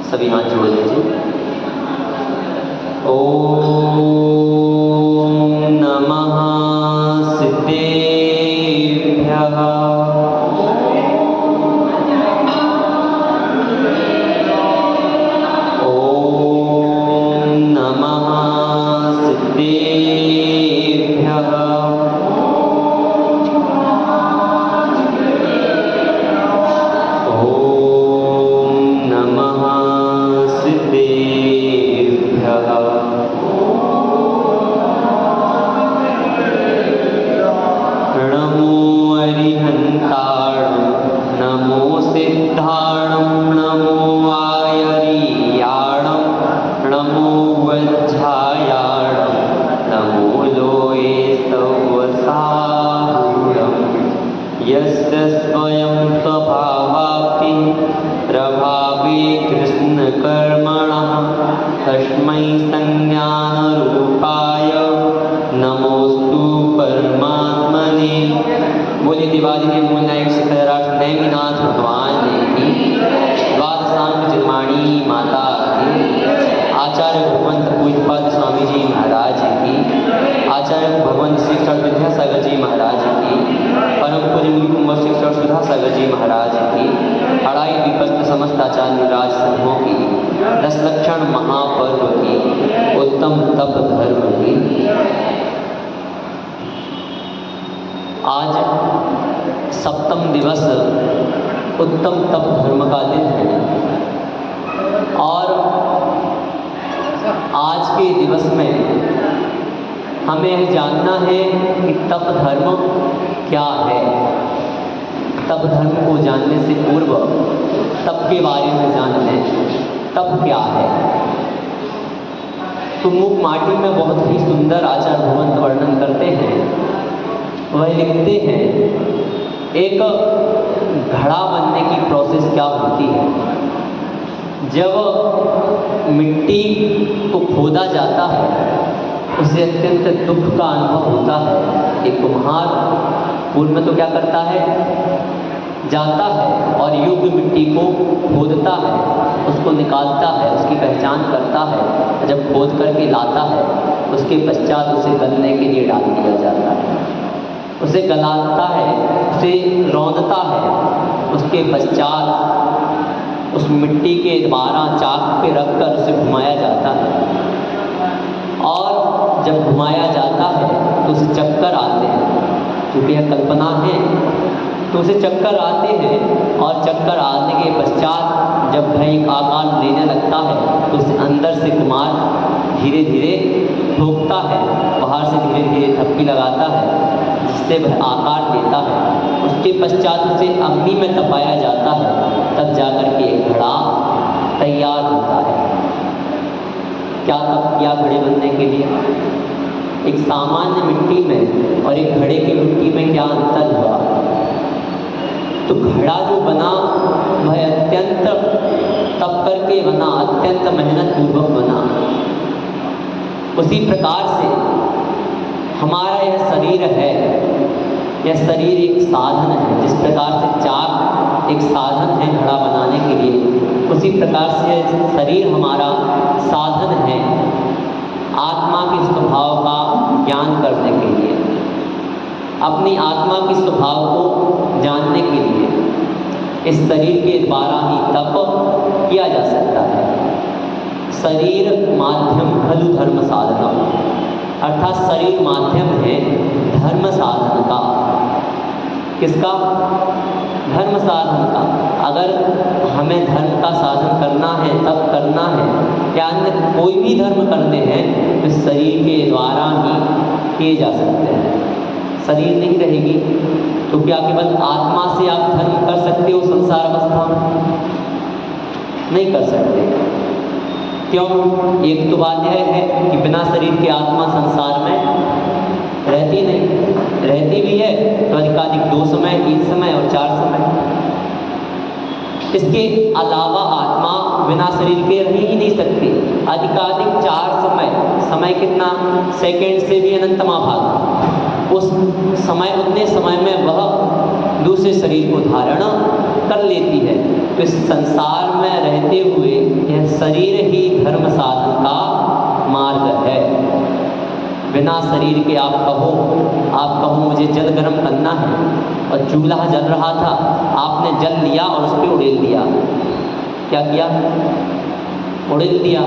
सभी हाथ जोड़ लीजिए। ओम नमः सिद्धेभ्यः। ओम नमः सिद्धेभ्यः। तस्मै संज्ञानरूपाय नमोस्तु परमात्मने। बोले दिवाली मूल नायक शिखरार्थ नैमिनाथ भगवान की द्वादशांक चिन्माणी माता की, आचार्य भगवंत पूज्यपाद स्वामी जी महाराज की, आचार्य भगवंत शिक्षण विद्यासागर जी महाराज की, परम पूज्य कुंवर शिक्षण सुधा सागर जी महाराज की, अढ़ाई विपस्त समस्त आचार्य राज समूहों की, 10 लक्षण महापर्व की, उत्तम तप धर्म की। आज सप्तम दिवस उत्तम तप धर्म का दिन है और आज के दिवस में हमें यह जानना है कि तप धर्म क्या है। तप धर्म को जानने से पूर्व तप के बारे में जान लें। तप क्या है? तो मूक माटी में बहुत ही सुंदर आचार्य भगवंत वर्णन करते हैं। वह लिखते हैं एक घड़ा बनने की प्रोसेस क्या होती है। जब मिट्टी को खोदा जाता है उसे अत्यंत दुख का अनुभव होता है। एक कुम्हार पूर्व में तो क्या करता है, जाता है और योग्य मिट्टी को खोदता है, उसको निकालता है, उसकी पहचान करता है। जब खोद करके लाता है उसके पश्चात उसे गलने के लिए डाल दिया जाता है। उसे गलाता है, उसे रौंदता है, उसके पश्चात उस मिट्टी के द्वारा चाक पे रखकर उसे घुमाया जाता है और जब घुमाया जाता है तो उसे चक्कर आते हैं। क्योंकि यह कल्पना है तो उसे चक्कर आते हैं और चक्कर आने के पश्चात जब वह एक आकार लेने लगता है तो उसे अंदर से कुम्हार धीरे धीरे ठोकता है, बाहर से धीरे धीरे थप्पी लगाता है जिससे वह आकार देता है। उसके पश्चात उसे अग्नि में तपाया जाता है, तब जाकर के एक घड़ा तैयार होता है। क्या तप किया घड़े बनने के लिए? एक सामान्य मिट्टी में और एक घड़े की मिट्टी में क्या अंतर हुआ? तो घड़ा जो बना वह अत्यंत तप करके बना, अत्यंत मेहनत पूर्वक बना। उसी प्रकार से हमारा यह शरीर है, यह शरीर एक साधन है। जिस प्रकार से चाक एक साधन है घड़ा बनाने के लिए, उसी प्रकार से शरीर हमारा साधन है आत्मा के स्वभाव का ज्ञान करने के लिए। अपनी आत्मा के स्वभाव को जानने के लिए इस शरीर के द्वारा ही तप किया जा सकता है। शरीर माध्यम खलु धर्म साधनम, अर्थात शरीर माध्यम है धर्म साधन का। किसका? धर्म साधन का। अगर हमें धर्म का साधन करना है, तप करना है या अन्य कोई भी धर्म करने हैं तो शरीर के द्वारा ही किए जा सकते हैं। शरीर नहीं रहेगी तो क्या केवल आत्मा से आप धर्म कर सकते हो संसार अवस्था में? नहीं कर सकते। क्यों? एक तो बात यह है कि बिना शरीर के आत्मा संसार में रहती नहीं, रहती भी है तो अधिकाधिक 2 समय, 3 समय और 4 समय। इसके अलावा आत्मा बिना शरीर के रह ही नहीं सकती। अधिकाधिक 4 समय, समय कितना? सेकंड से भी अनंतमा भाग। उस समय, उतने समय में वह दूसरे शरीर को धारण कर लेती है। तो इस संसार में रहते हुए यह शरीर ही धर्म साधन का मार्ग है। बिना शरीर के आप कहो मुझे जल गर्म करना है, और चूल्हा जल रहा था, आपने जल लिया और उस पर उड़ेल दिया। क्या किया? उड़ेल दिया।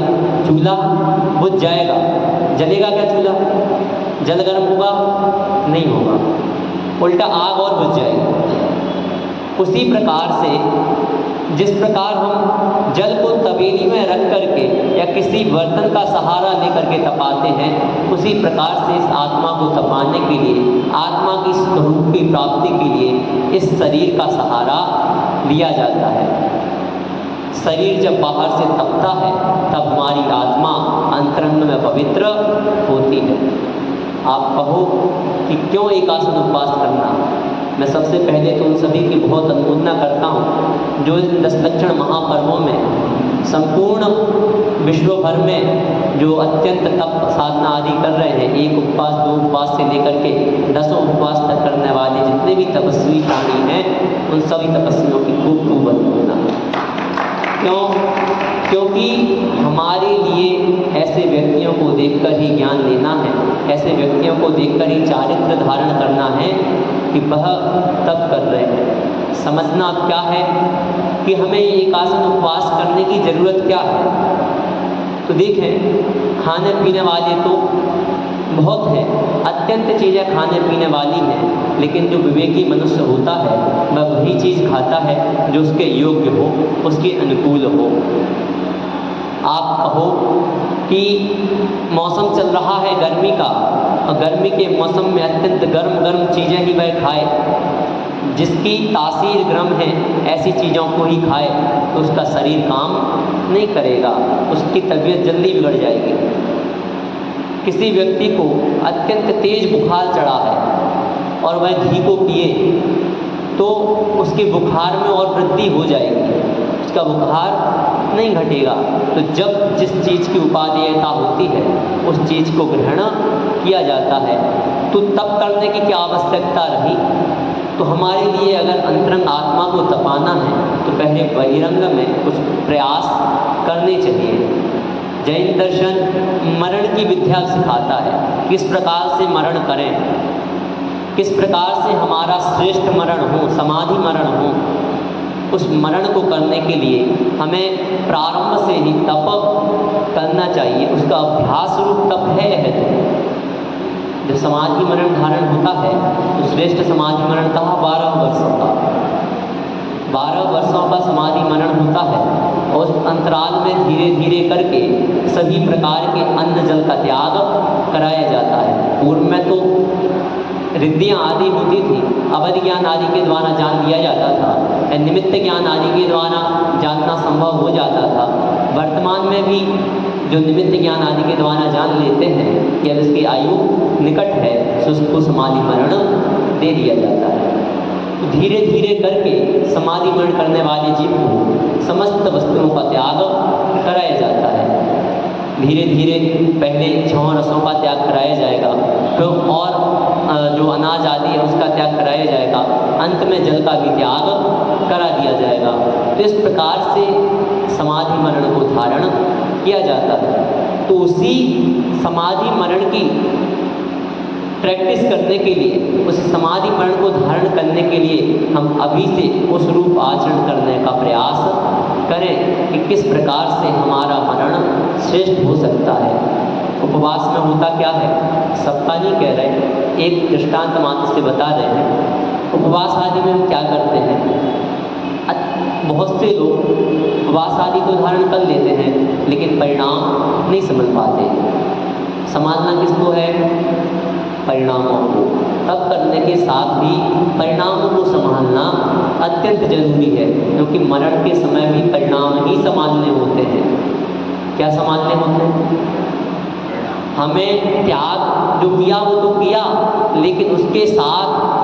चूल्हा बुझ जाएगा, जलेगा क्या चूल्हा? जल गर्म होगा? नहीं होगा, उल्टा आग और बुझ जाएगी। उसी प्रकार से जिस प्रकार हम जल को तपेली में रख करके या किसी बर्तन का सहारा लेकर के तपाते हैं, उसी प्रकार से इस आत्मा को तपाने के लिए, आत्मा की स्वरूप की प्राप्ति के लिए इस शरीर का सहारा लिया जाता है। शरीर जब बाहर से तपता है तब हमारी आत्मा अंतरंग में पवित्र होती है। आप कहो कि क्यों एकासन उपवास करना? मैं सबसे पहले तो उन सभी की बहुत अनुमोदना करता हूँ जो इन 10 लक्षण महापर्वों में संपूर्ण विश्व भर में जो अत्यंत तप साधना आदि कर रहे हैं, 1 उपवास 2 उपवास से लेकर के 10 उपवास तक करने वाले जितने भी तपस्वी प्राणी हैं, उन सभी तपस्वियों की खूब खूब अनुमोदना। क्यों? क्योंकि हमारे लिए ऐसे व्यक्तियों को देखकर ही ज्ञान लेना है, ऐसे व्यक्तियों को देखकर ही चारित्र धारण करना है कि वह तप कर रहे हैं। समझना क्या है कि हमें एकासन उपवास करने की ज़रूरत क्या है। तो देखें, खाने पीने वाले तो बहुत हैं, अत्यंत चीज़ें खाने पीने वाली हैं, लेकिन जो विवेकी मनुष्य होता है वह वही चीज़ खाता है जो उसके योग्य हो, उसके अनुकूल हो। आप कहो कि मौसम चल रहा है गर्मी का, और गर्मी के मौसम में अत्यंत गर्म चीज़ें ही वह खाए, जिसकी तासीर गर्म है ऐसी चीज़ों को ही खाए तो उसका शरीर काम नहीं करेगा, उसकी तबीयत जल्दी बिगड़ जाएगी। किसी व्यक्ति को अत्यंत तेज बुखार चढ़ा है और वह घी को पिए तो उसके बुखार में और वृद्धि हो जाएगी, उसका बुखार नहीं घटेगा। तो जब जिस चीज़ की उपादेयता होती है उस चीज़ को ग्रहण किया जाता है। तो तप करने की क्या आवश्यकता रही? तो हमारे लिए अगर अंतरंग आत्मा को तपाना है तो पहले बहिरंग में कुछ प्रयास करने चाहिए। जैन दर्शन मरण की विद्या सिखाता है, किस प्रकार से मरण करें, किस प्रकार से हमारा श्रेष्ठ मरण हो, समाधि मरण हो। उस मरण को करने के लिए हमें प्रारंभ से ही तप करना चाहिए, उसका अभ्यास रूप तप है यह। जब समाधि मरण धारण होता है तो श्रेष्ठ समाधि मरण कहा 12 वर्षों का, 12 वर्षों का समाधि मरण होता है। और उस अंतराल में धीरे धीरे करके सभी प्रकार के अन्न जल का त्याग कराया जाता है। पूर्व में तो रिद्धियाँ आदि होती थी, अवध ज्ञान आदि के द्वारा जान लिया जाता था, निमित्त ज्ञान आदि के द्वारा जानना संभव हो जाता था। वर्तमान में भी जो निमित्त ज्ञान आदि के द्वारा जान लेते हैं कि अब इसकी आयु निकट है तो उसको समाधि मरण दे दिया जाता है। तो धीरे धीरे करके समाधि मरण करने वाले जीव को समस्त वस्तुओं का त्याग कराया जाता है। धीरे धीरे पहले 6 रसों का त्याग कराया जाएगा, फिर और जो अनाज आदि है उसका त्याग कराया जाएगा, अंत में जल का भी त्याग करा दिया जाएगा। तो इस प्रकार से समाधि मरण को धारण किया जाता है। तो उसी समाधि मरण की प्रैक्टिस करने के लिए, उस समाधि मरण को धारण करने के लिए हम अभी से उस रूप आचरण करने का प्रयास करें कि किस प्रकार से हमारा मरण श्रेष्ठ हो सकता है। उपवास में होता क्या है, सबका नहीं कह रहे, एक दृष्टांत मात्र से बता रहे हैं। उपवास आदि में हम क्या करते हैं, बहुत से लोग उपवास आदि को धारण कर लेते हैं लेकिन परिणाम नहीं समझ पाते। समझना किसको है, परिणामों को। तब करने के साथ भी परिणामों को संभालना अत्यंत जरूरी है, क्योंकि मरण के समय भी परिणाम ही संभालने होते हैं। क्या संभालने होते हैं? हमें त्याग जो किया वो तो किया, लेकिन उसके साथ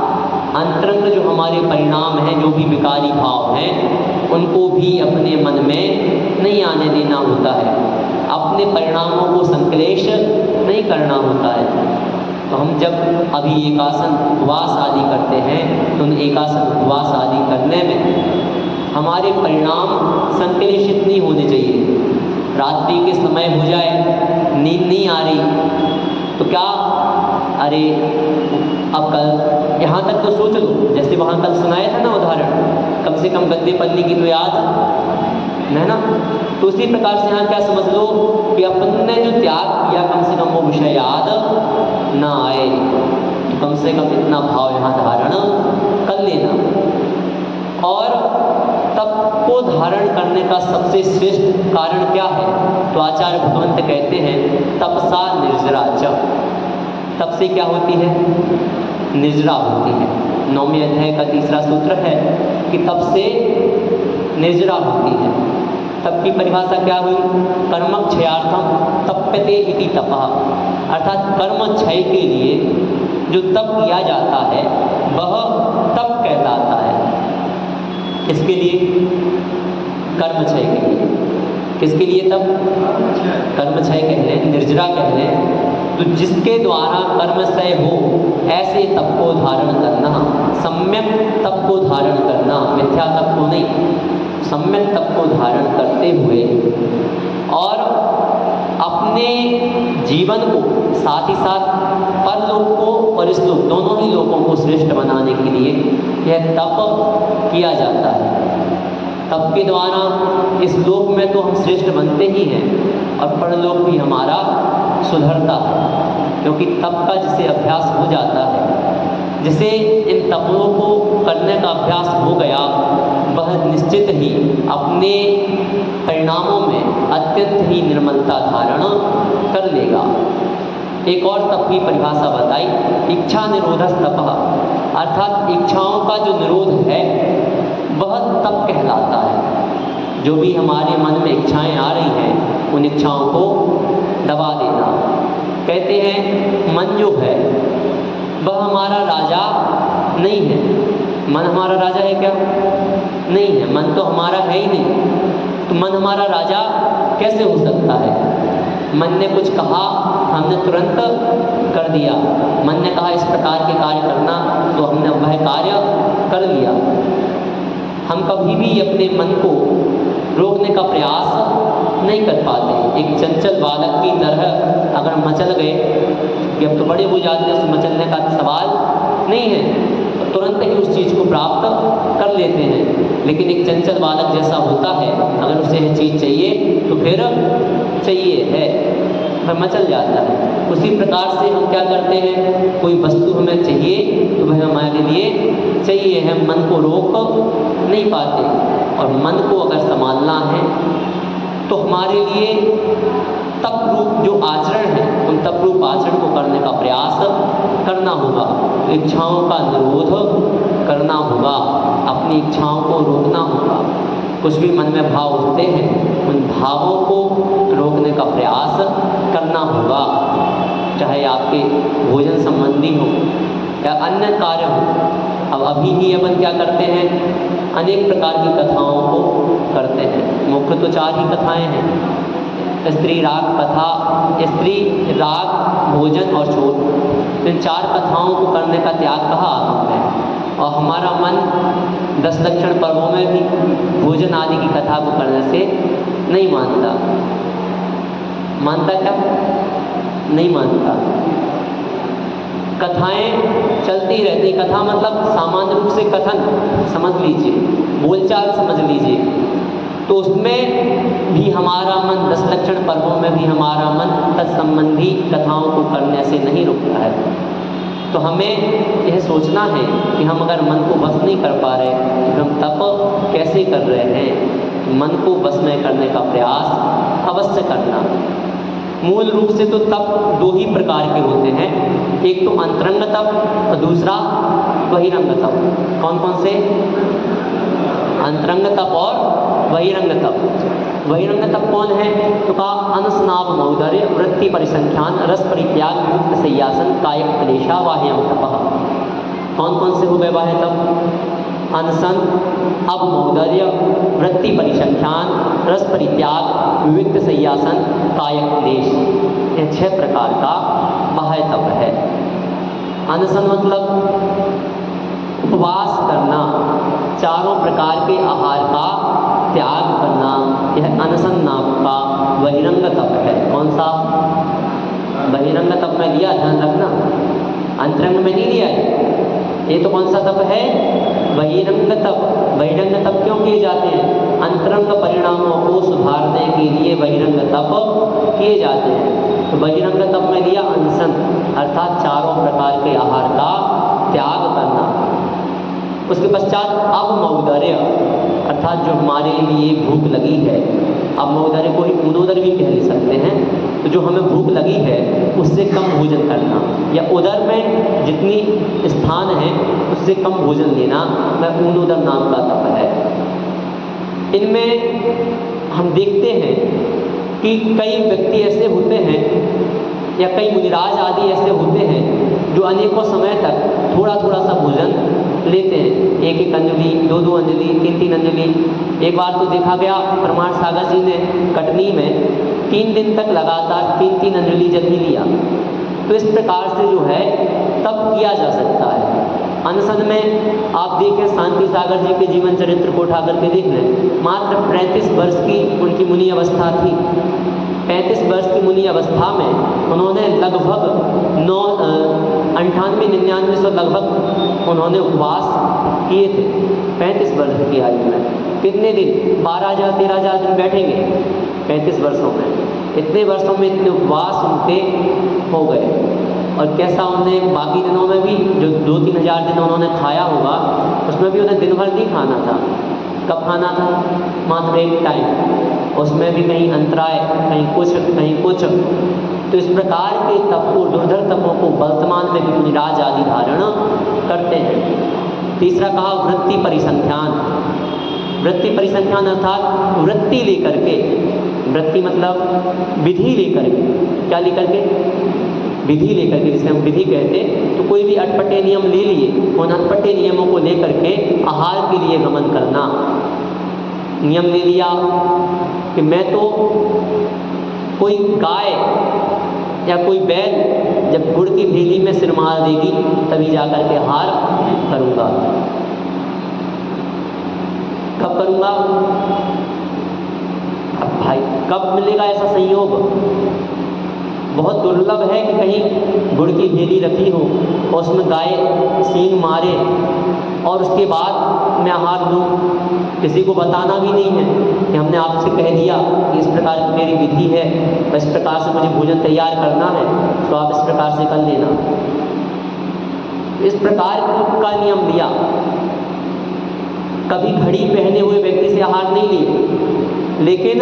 अंतरंग जो हमारे परिणाम हैं, जो भी विकारी भाव हैं, उनको भी अपने मन में नहीं आने देना होता है। अपने परिणामों को संक्लेश नहीं करना होता है। तो हम जब अभी एकासन उपवास आदि करते हैं तो उन एकासन उपवास आदि करने में हमारे परिणाम संक्लेशित नहीं होने चाहिए। रात्रि के समय हो जाए, नींद नहीं आ रही तो क्या, अरे अब कल, यहाँ तक तो सोच लो, जैसे वहाँ कल सुनाया था ना उदाहरण, कम से कम गद्दे पन्नी की तो याद है ना। तो उसी प्रकार से यहाँ क्या समझ लो कि अपन ने जो त्याग किया कम से कम वो विषय याद ना आए, तो कम से कम इतना भाव यहाँ धारण कर लेना। और तप को धारण करने का सबसे श्रेष्ठ कारण क्या है, तो आचार्य भगवंत कहते हैं तपसा निर्जरा च। तप से क्या होती है, निर्जरा होती है। 9वें अध्याय का 3रा सूत्र है कि तप से निर्जरा होती है। तप की परिभाषा क्या हुई, कर्म क्षयार्थम तप्यते इति तपः, अर्थात कर्म क्षय के लिए जो तप किया जाता है वह तप कहलाता है। किसके लिए, कर्म क्षय के लिए। किसके लिए तप, कर्म क्षय कह लें, निर्जरा कह लें, तो जिसके द्वारा कर्म क्षय हो ऐसे तप को धारण करना, सम्यक तप को धारण करना, मिथ्या तप को नहीं, सम्यक तप को धारण करते हुए और अपने जीवन को साथ ही साथ परलोक को और इस लोक, दोनों ही लोकों को श्रेष्ठ बनाने के लिए यह तप किया जाता है। तप के द्वारा इस लोक में तो हम श्रेष्ठ बनते ही हैं और परलोक भी हमारा सुधरता है, क्योंकि तप का जिसे अभ्यास हो जाता है, जिसे इन तपों को करने का अभ्यास हो गया, वह निश्चित ही अपने परिणामों में अत्यंत ही निर्मलता धारण कर लेगा। एक और तप की परिभाषा बताई, इच्छा निरोधस तपः, अर्थात इच्छाओं का जो निरोध है वह तप कहलाता है। जो भी हमारे मन में इच्छाएं आ रही हैं उन इच्छाओं को दबा देना। कहते हैं मन जो है वह हमारा राजा नहीं है। मन हमारा राजा है क्या, नहीं है, मन तो हमारा है ही नहीं। तो मन हमारा राजा कैसे हो सकता है, मन ने कुछ कहा हमने तुरंत कर दिया, मन ने कहा इस प्रकार के कार्य करना तो हमने वह कार्य कर लिया। हम कभी भी अपने मन को रोकने का प्रयास नहीं कर पाते। एक चंचल बालक की तरह अगर मचल गए, कि अब तो बड़े हो जाते हैं, तो मचलने का सवाल नहीं है, तो तुरंत ही उस चीज़ को प्राप्त कर लेते हैं। लेकिन एक चंचल बालक जैसा होता है, अगर उसे यह चीज़ चाहिए तो फिर चाहिए है, वह मचल जाता है। उसी प्रकार से हम क्या करते हैं, कोई वस्तु हमें चाहिए तो वह हमारे लिए चाहिए है, मन को रोक नहीं पाते। और मन को अगर संभालना है तो हमारे लिए तप रूप जो आचरण है, उन तप रूप आचरण को करने का प्रयास करना होगा। इच्छाओं का निरोध करना होगा, अपनी इच्छाओं को रोकना होगा। कुछ भी मन में भाव होते हैं, उन भावों को रोकने का प्रयास करना होगा, चाहे आपके भोजन संबंधी हो या अन्य कार्य हो। अब अभी ही अपन क्या करते हैं, अनेक प्रकार की कथाओं को करते हैं। मुख्य तो 4 ही कथाएं हैं, स्त्री राग कथा, स्त्री राग, भोजन और शोध। इन 4 कथाओं को करने का त्याग कहा आपने। और हमारा मन 10 लक्षण पर्वों में भी भोजन आदि की कथा को करने से नहीं मानता। मानता क्या, नहीं मानता। कथाएं चलती रहती, कथा मतलब सामान्य रूप से कथन समझ लीजिए, बोलचाल समझ लीजिए, तो उसमें भी हमारा मन 10 लक्षण पर्वों में भी हमारा मन तत्संबंधी कथाओं को करने से नहीं रुकता है। तो हमें यह सोचना है कि हम अगर मन को बस नहीं कर पा रहे तो हम तप कैसे कर रहे हैं। मन को बस में करने का प्रयास अवश्य करना। मूल रूप से तो तप 2 ही प्रकार के होते हैं, एक तो अंतरंग तप और दूसरा बहिरंग तप। कौन कौन से, अंतरंग तप और बहिरंग तप। बहिरंग तप कौन है, तो कहा अनस्नाव मौदर्य वृत्ति परिसंख्यान रस परित्याग युक्त सय्यासन कायक क्लेशा वाह्यम तपः। कौन कौन से हो गए वाह्य तप, अनशन, अवमौदर्य, वृत्ति परिसंख्यान, रस परित्याग, विविक्त सय्यासन, कायक क्लेश। यह 6 प्रकार का बाह्य तप है। अनशन मतलब उपवास करना, चारों प्रकार के आहार का त्याग करना, यह अनशन नाम का बहिरंग तप है। कौन सा? बहिरंग तप में लिया, ध्यान रखना, अंतरंग में नहीं लिया है। ये तो कौन सा तप है? बहिरंग तप। बहिरंग तप क्यों किए जाते हैं? अंतरंग परिणामों को सुधारने के लिए बहिरंग तप किए जाते हैं। तो बहिरंग तप में लिया अनशन, अर्थात चारों प्रकार के आहार का त्याग करना। उसके पश्चात अपमौदर्य, अर्थात जो हमारे लिए भूख लगी है, अपमौदर्य को ही पूर्णोदर भी कह सकते हैं, तो जो हमें भूख लगी है उससे कम भोजन करना, या उदर में जितनी स्थान है उससे कम भोजन लेना, वह पूर्णोदर नाम का तप है। इनमें हम देखते हैं कि कई व्यक्ति ऐसे होते हैं या कई मुनिराज आदि ऐसे होते हैं जो अनेकों समय तक थोड़ा थोड़ा सा भोजन लेते हैं, एक एक अंजलि, दो दो अंजलि, तीन तीन अंजलि। एक बार तो देखा गया प्रमाण सागर जी ने कटनी में 3 दिन तक लगातार 3-3 अंजलि जल ही लिया। तो इस प्रकार से जो है तप किया जा सकता है। अनशन में आप देखें, शांति सागर जी के जीवन चरित्र को उठा करके देख लें, मात्र 35 वर्ष की उनकी मुनि अवस्था थी। 35 वर्ष की मुनि अवस्था में उन्होंने लगभग 98-99 लगभग उन्होंने उपवास किए थे। 35 वर्ष की आयु में कितने दिन? 12,000-13,000 दिन बैठेंगे 35 वर्षों में। इतने वर्षों में इतने उपवास उनके हो गए। और कैसा उन्हें बाकी दिनों में भी जो 2-3 हज़ार दिन उन्होंने खाया होगा, उसमें भी उन्हें दिन भर नहीं खाना था। कब खाना था? मात्र एक टाइम, उसमें भी कहीं अंतराय, कहीं कुछ। तो इस प्रकार के तप को, दुर्धर तपों को वर्तमान में भी मुनिराज आदि धारण करते हैं। तीसरा कहा वृत्ति परिसंख्यान। वृत्ति परिसंख्यान अर्थात वृत्ति लेकर के, वृत्ति मतलब विधि लेकर के। क्या लेकर के? विधि लेकर के, जिसे हम विधि कहते। तो कोई भी अटपटे नियम ले लिए, उन अटपटे नियमों को लेकर के आहार के लिए गमन करना। नियम ले लिया कि मैं तो कोई गाय या कोई बैल जब गुड़ की भेली में सिर मार देगी तभी जाकर के आहार करूँगा। कब करूँगा? अब भाई कब मिलेगा ऐसा संयोग? बहुत दुर्लभ है कि कहीं गुड़ की भेली रखी हो और उसमें गाय सींग मारे और उसके बाद मैं आहार लूँ। किसी को बताना भी नहीं है कि हमने आपसे कह दिया कि इस प्रकार की मेरी विधि है, तो इस प्रकार से मुझे भोजन तैयार करना है, तो आप इस प्रकार से कर लेना। इस प्रकार का नियम दिया। कभी घड़ी पहने हुए व्यक्ति से आहार नहीं लिए, लेकिन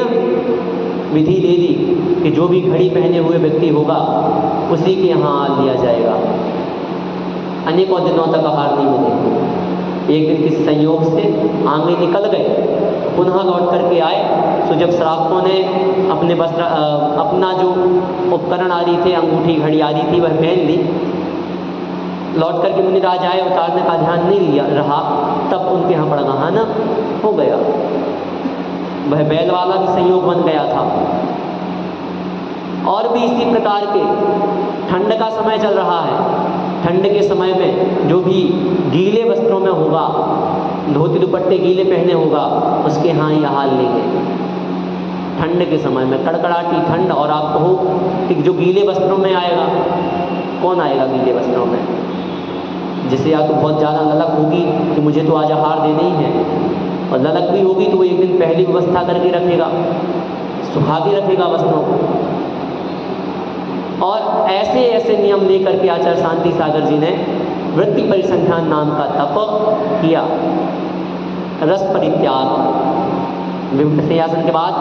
विधि दे दी कि जो भी घड़ी पहने हुए व्यक्ति होगा उसी के यहाँ लिया जाएगा। अनेकों दिनों तक आहार नहीं मिलेगा। एक दिन किसी संयोग से आंगे निकल गए, पुनः लौट करके आए, तो जब श्रावकों ने अपने वस्त्र अपना जो उपकरण आदि थे, अंगूठी घड़ी आदि थी, वह पहन ली, लौट करके मुनिराज आए, उतारने का ध्यान नहीं लिया रहा, तब उनके यहाँ पड़गहान हो गया। वह बैल वाला भी संयोग बन गया था। और भी इसी प्रकार के, ठंड का समय चल रहा है, ठंड के समय में जो भी गीले वस्त्रों में होगा, धोती दुपट्टे गीले पहने होगा, उसके यहाँ ही आहार लेंगे। ठंड के समय में कड़कड़ाटी ठंड, और आप कहो कि जो गीले वस्त्रों में आएगा, कौन आएगा गीले वस्त्रों में? जिसे या तो बहुत ज़्यादा ललक होगी कि मुझे तो आज आहार देना ही है, और ललक भी होगी तो वो एक दिन पहले व्यवस्था करके रखेगा, सुखा के रखेगा वस्त्रों को। और ऐसे ऐसे नियम लेकर के आचार्य शांति सागर जी ने वृत्ति परिसंख्यान नाम का तप किया। रस परित्याग, विमुक्त सिंहासन के बाद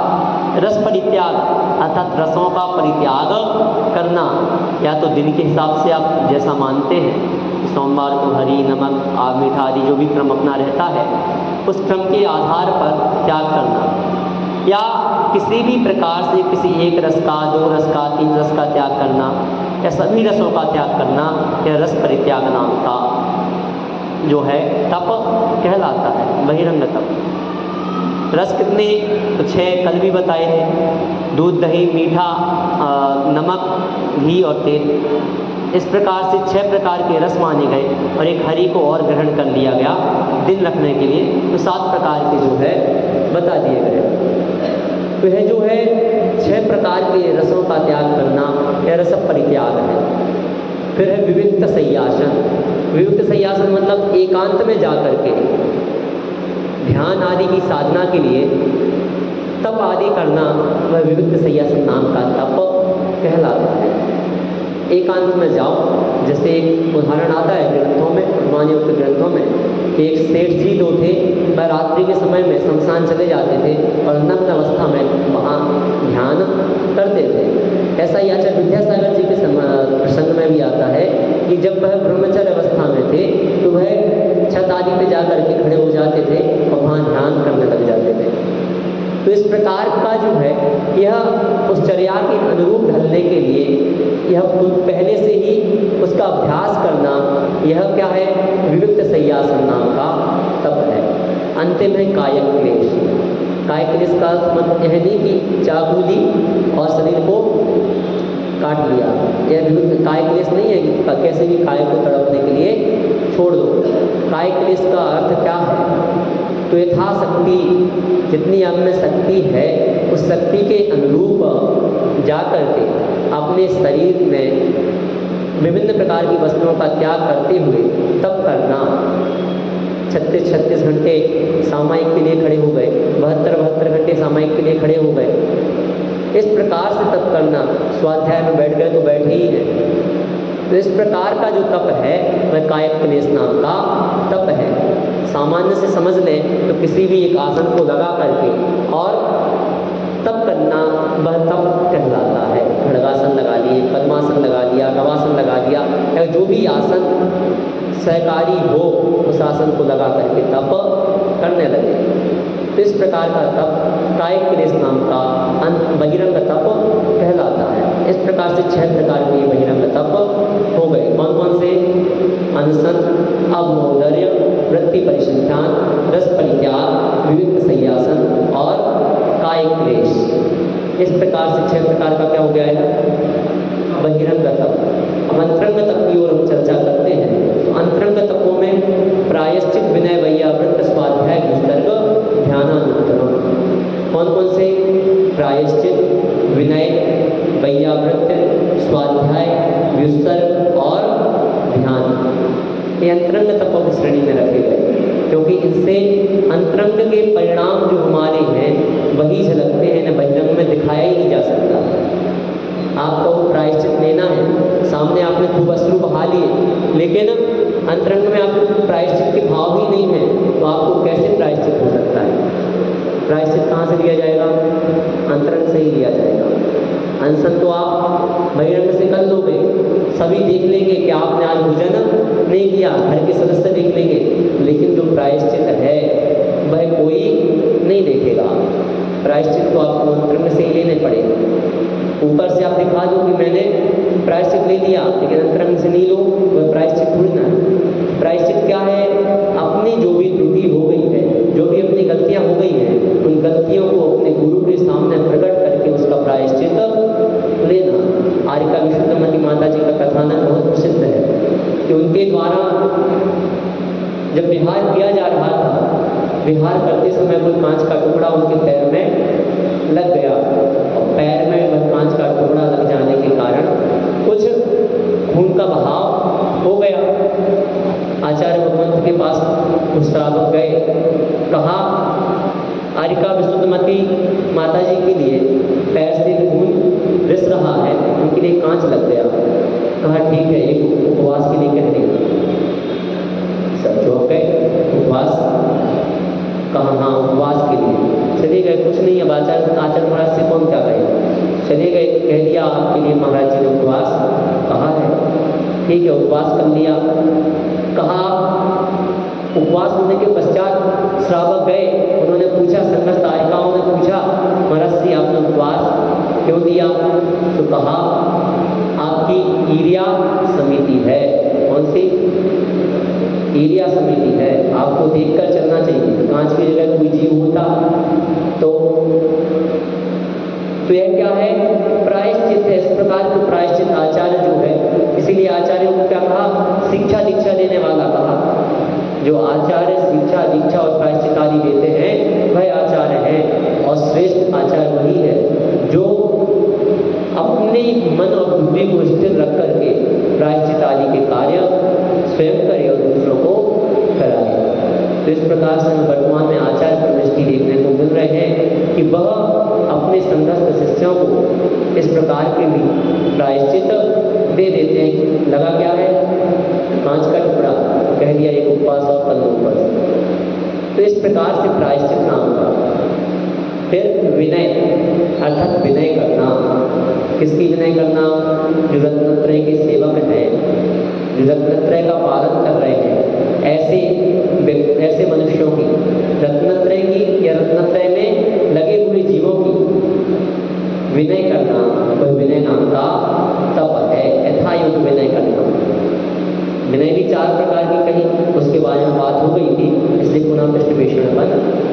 रस परित्याग अर्थात रसों का परित्याग करना। या तो दिन के हिसाब से आप जैसा मानते हैं, सोमवार को हरी, नमक, मीठा आदि जो भी क्रम अपना रहता है, उस क्रम के आधार पर त्याग करना, या किसी भी प्रकार से किसी एक रस का, 2 रस का, 3 रस का त्याग करना, या सभी रसों का त्याग करना, यह रस परित्याग नाम का जो है तप कहलाता है, बहिरंग तप। रस कितने? तो 6 कल भी बताए थे, दूध, दही, मीठा, नमक, घी और तेल। इस प्रकार से 6 प्रकार के रस माने गए और एक हरि को और ग्रहण कर लिया गया दिन रखने के लिए, तो 7 प्रकार के जो है बता दिए गए। तो यह जो है 6 प्रकार के रसों का त्याग करना, यह रस परित्याग है। फिर है विविक्त सय्यासन। विविक्त सय्यासन मतलब एकांत में जा कर के ध्यान आदि की साधना के लिए तप आदि करना, वह विविक्त सय्यासन नाम का तप कहलाता है। एकांत में जाओ, जैसे एक उदाहरण आता है ग्रंथों में, मान्यों के ग्रंथों में, कि एक सेठ जी जो थे वह रात्रि के समय में शमशान चले जाते थे और नग्न अवस्था में वहाँ ध्यान करते थे। ऐसा ही आचार्य विद्यासागर जी के प्रसंग में भी आता है कि जब वह ब्रह्मचर्य अवस्था में थे तो वह छत आदि पे जा कर के खड़े हो जाते थे और वहाँ ध्यान करने लग जाते थे। तो इस प्रकार का जो है यह उस चर्या के अनुरूप ढलने के लिए यह पहले से ही उसका अभ्यास करना, यह क्या है, विविक्त सय्यासन नाम का तप है। अंतिम है कायक क्लेश। कायक क्लेश का मतलब यह नहीं कि चाकू ली और शरीर को काट लिया, यह विविक्त कायक क्लेश नहीं है कि कैसे भी काय को तड़पने के लिए छोड़ दो। कायक क्लेश का अर्थ क्या है, तो यथाशक्ति जितनी हम में शक्ति है उस शक्ति के अनुरूप जा कर के अपने शरीर में विभिन्न प्रकार की वस्तुओं का त्याग करते हुए तप करना। 36 घंटे सामायिक के लिए खड़े हो गए, 72 घंटे सामायिक के लिए खड़े हो गए। इस प्रकार से तप करना, स्वाध्याय में बैठ गए तो बैठे ही है। तो इस प्रकार का जो तप है वह कायक क्लेश नाम का तप है। सामान्य से समझ लें तो किसी भी एक आसन को लगा करके और तप करना वह तप कहलाता है। खड़गासन लगा लिए, पद्मासन लगा लिया, गवासन लगा दिया, या जो भी आसन सहकारी हो उस आसन को लगा करके तप करने लगे। तो इस प्रकार का तप कायक क्लेश नाम का बहिरंग तप कहलाता है। इस प्रकार से 6 प्रकार के बहिरंग तप हो गए। कौन कौन से? अनशन, अवमोदर्य, वृत्ति परिसंख्यान, रस परित्याग, विविक्त सय्यासन और कायक क्लेश। इस प्रकार से 6 प्रकार का क्या हो गया है? बहिरंग तप। अंतरंग तप की ओर हम चर्चा करते हैं। तो अंतरंग तपों में प्रायश्चित, विनय, वैयावृत्त, स्वाध्याय, विसर्ग, ध्यानानुत्तरम। कौन कौन से? प्रायश्चित, विनय, वैयावृत्त, स्वाध्याय, विसर्ग और ध्यान। ये अंतरंग तपों की श्रेणी में रखे गए, क्योंकि इनसे अंतरंग के परिणाम जो हमारे हैं वही झलकते हैं, न बहिरंग में दिखाया ही नहीं जा सकता। आपको प्रायश्चित लेना है, सामने आपने खूब अश्रु बहा लिए, लेकिन अंतरंग में आपको प्रायश्चित के भाव ही नहीं है, तो आपको कैसे प्रायश्चित हो सकता है? प्रायश्चित कहाँ से लिया जाएगा? अंतरंग से ही लिया जाएगा। अनशन तो आप बहिरंग से कर लोगे, सभी देख लेंगे कि आपने आज भोजन नहीं किया, घर के सदस्य देख लेंगे, लेकिन जो प्रायश्चित है वह कोई नहीं देखेगा। प्रायश्चित तो आपको अंतरंग से ही लेने पड़ेगा। ऊपर से आप दिखा दो कि मैंने प्रायश्चित ले लिया, लेकिन अंतरंग से नहीं लो, वह प्रायश्चित थोड़ी ना है। प्रायश्चित क्या है? अपनी जो भी त्रुटि हो गई है, जो भी अपनी गलतियां हो गई हैं, उन गलतियों को अपने गुरु के सामने प्रकट करके उसका प्रायश्चित लेना। आर्यका विशुद्धमती माता जी का कथानक बहुत प्रसिद्ध है कि उनके द्वारा जब विहार किया जा रहा था, विहार करते समय कोई कांच का टुकड़ा उनके पैर में लग गया और पैर में वह कांच का टुकड़ा लग जाने के कारण कुछ खून का बहाव हो गया। आचार्य भगवंत के पास कुछ श्रावक गए, कहा आर्यका विशुद्धमती माता जी के लिए पैर से खून रिस रहा है, उनके लिए कांच लग गया। कहा ठीक है, एक उपवास के लिए कह रही। सब चौंक गए। उपवास? कहा हाँ उपवास के लिए। चले गए, कुछ नहीं, अब आचार्य महाराज से कौन क्या कहे। चले गए, कह दिया आपके लिए महाराज जी ने उपवास कहा है। ठीक है, उपवास कर लिया। कहा उपवास होने के पश्चात श्रावक गए, उन्होंने पूछा, संगत आर्यिकाओं ने पूछा महाराज जी आपने उपवास क्यों दिया? तो कहा आपकी ईर्या समिति है। कौन सी? ईर्या समिति है, आपको देखकर चलना चाहिए। कांच की जगह कोई जीव होता तो तो यह क्या है? प्रायश्चित है। इस प्रकार के प्रायश्चित आचार्य जो है, इसीलिए आचार्यों को क्या कहा? शिक्षा दीक्षा देने वाला कहा। जो आचार्य शिक्षा दीक्षा और प्रायश्चित आदि देते हैं वह आचार्य हैं। और श्रेष्ठ आचार्य वही है जो अपने मन और बुद्धि को स्थिर रख करके प्रायश्चित आदि के कार्य स्वयं करे और दूसरों को कराए। तो इस प्रकार से हमें वर्तमान में आचार्य की दृष्टि देखने को मिल रहे हैं कि वह अपने संघस्थ शिष्यों को इस प्रकार के भी प्रायश्चित दे देते हैं। लगा क्या है? कांच का टुकड़ा, कह दिया एक उपवास और कल उपवास। तो इस प्रकार से प्रायश्चित नाम का। फिर विनय अर्थात विनय करना। किसकी विनय करना? जो रत्नत्रय के सेवक हैं, जो रत्नत्रय का पालन कर रहे हैं, ऐसे मनुष्यों की, रत्नत्रय की या रत्नत्रय में लगे हुए जीवों की विनय करना, वह विनय नाम का तप है। यथायुग विनय करना। विनय भी 4 प्रकार की कही, उसके बारे में बात हो गई थी, इसलिए पुनः पृष्ठपेषण अपन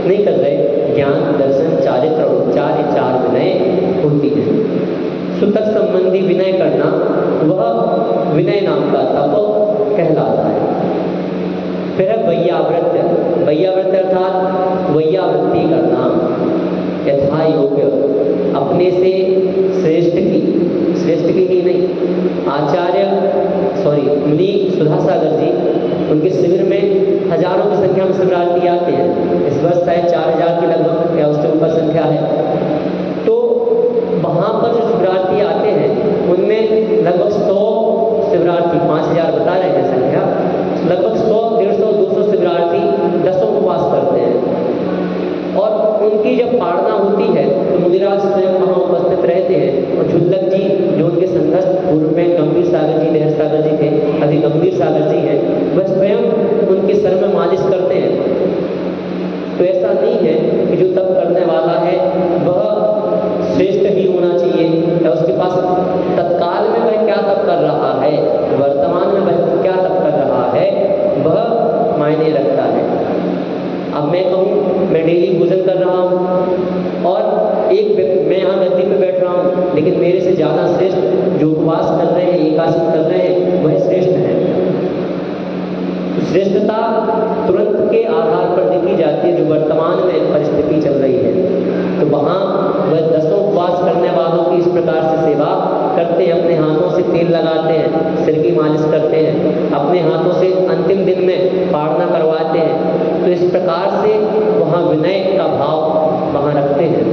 नहीं कर रहे। ज्ञान, दर्शन, चारित्र और उपचार, ये 4 विनय होती है। सुतक संबंधी विनय करना, वह विनय नाम का तप कहलाता है। फिर है वैयावृत्य। वैयावृत्य अर्थात वैयावृत्ति करना, यथा योग्य, अपने से श्रेष्ठ की ही नहीं। आचार्य मुनि सुधासागर जी, उनके शिविर में हजारों की संख्या में शिविरार्थी आते हैं। इस वर्ष शायद 4000 के लगभग या उससे ऊपर संख्या है। तो वहाँ पर जो शिविरार्थी आते हैं उनमें लगभग 100 शिविरार्थी, 5000 बता रहे हैं संख्या, लगभग 100, 150, 200 शिविरार्थी 10 उपवास करते हैं। और उनकी जब पारणा होती है तो मुनिराज स्वयं वहाँ उपस्थित रहते हैं। और झुल्लक जी जो उनके संघस्थ पूर्व में गंभीर सागर जी, लहर सागर जी थे, अभी गंभीर सागर जी हैं, वह स्वयं उनके सर में मालिश करते हैं। तो ऐसा नहीं है कि जो तप करने वाला है वह श्रेष्ठ ही होना चाहिए या उसके पास तत्काल में वह क्या तप कर रहा है, वर्तमान में वह क्या तप कर रहा है, वह मायने रखता है। अब मैं कहूँ मैं डेली भोजन कर रहा हूँ और मैं यहाँ गद्दी पे बैठ रहा हूँ, लेकिन मेरे से ज़्यादा श्रेष्ठ जो उपवास कर रहे हैं, एकादशी कर रहे हैं, वह श्रेष्ठ है। तो श्रेष्ठता तुरंत के आधार पर देखी जाती है जो वर्तमान में परिस्थिति चल रही है। तो वहाँ वह 10 उपवास करने वालों की इस प्रकार से सेवा करते हैं। अपने हाथों से तेल लगाते हैं, सिर की मालिश करते हैं, अपने हाथों से अंतिम दिन में पारणा करवाते हैं। तो इस प्रकार से वहाँ विनय का भाव वहाँ रखते हैं,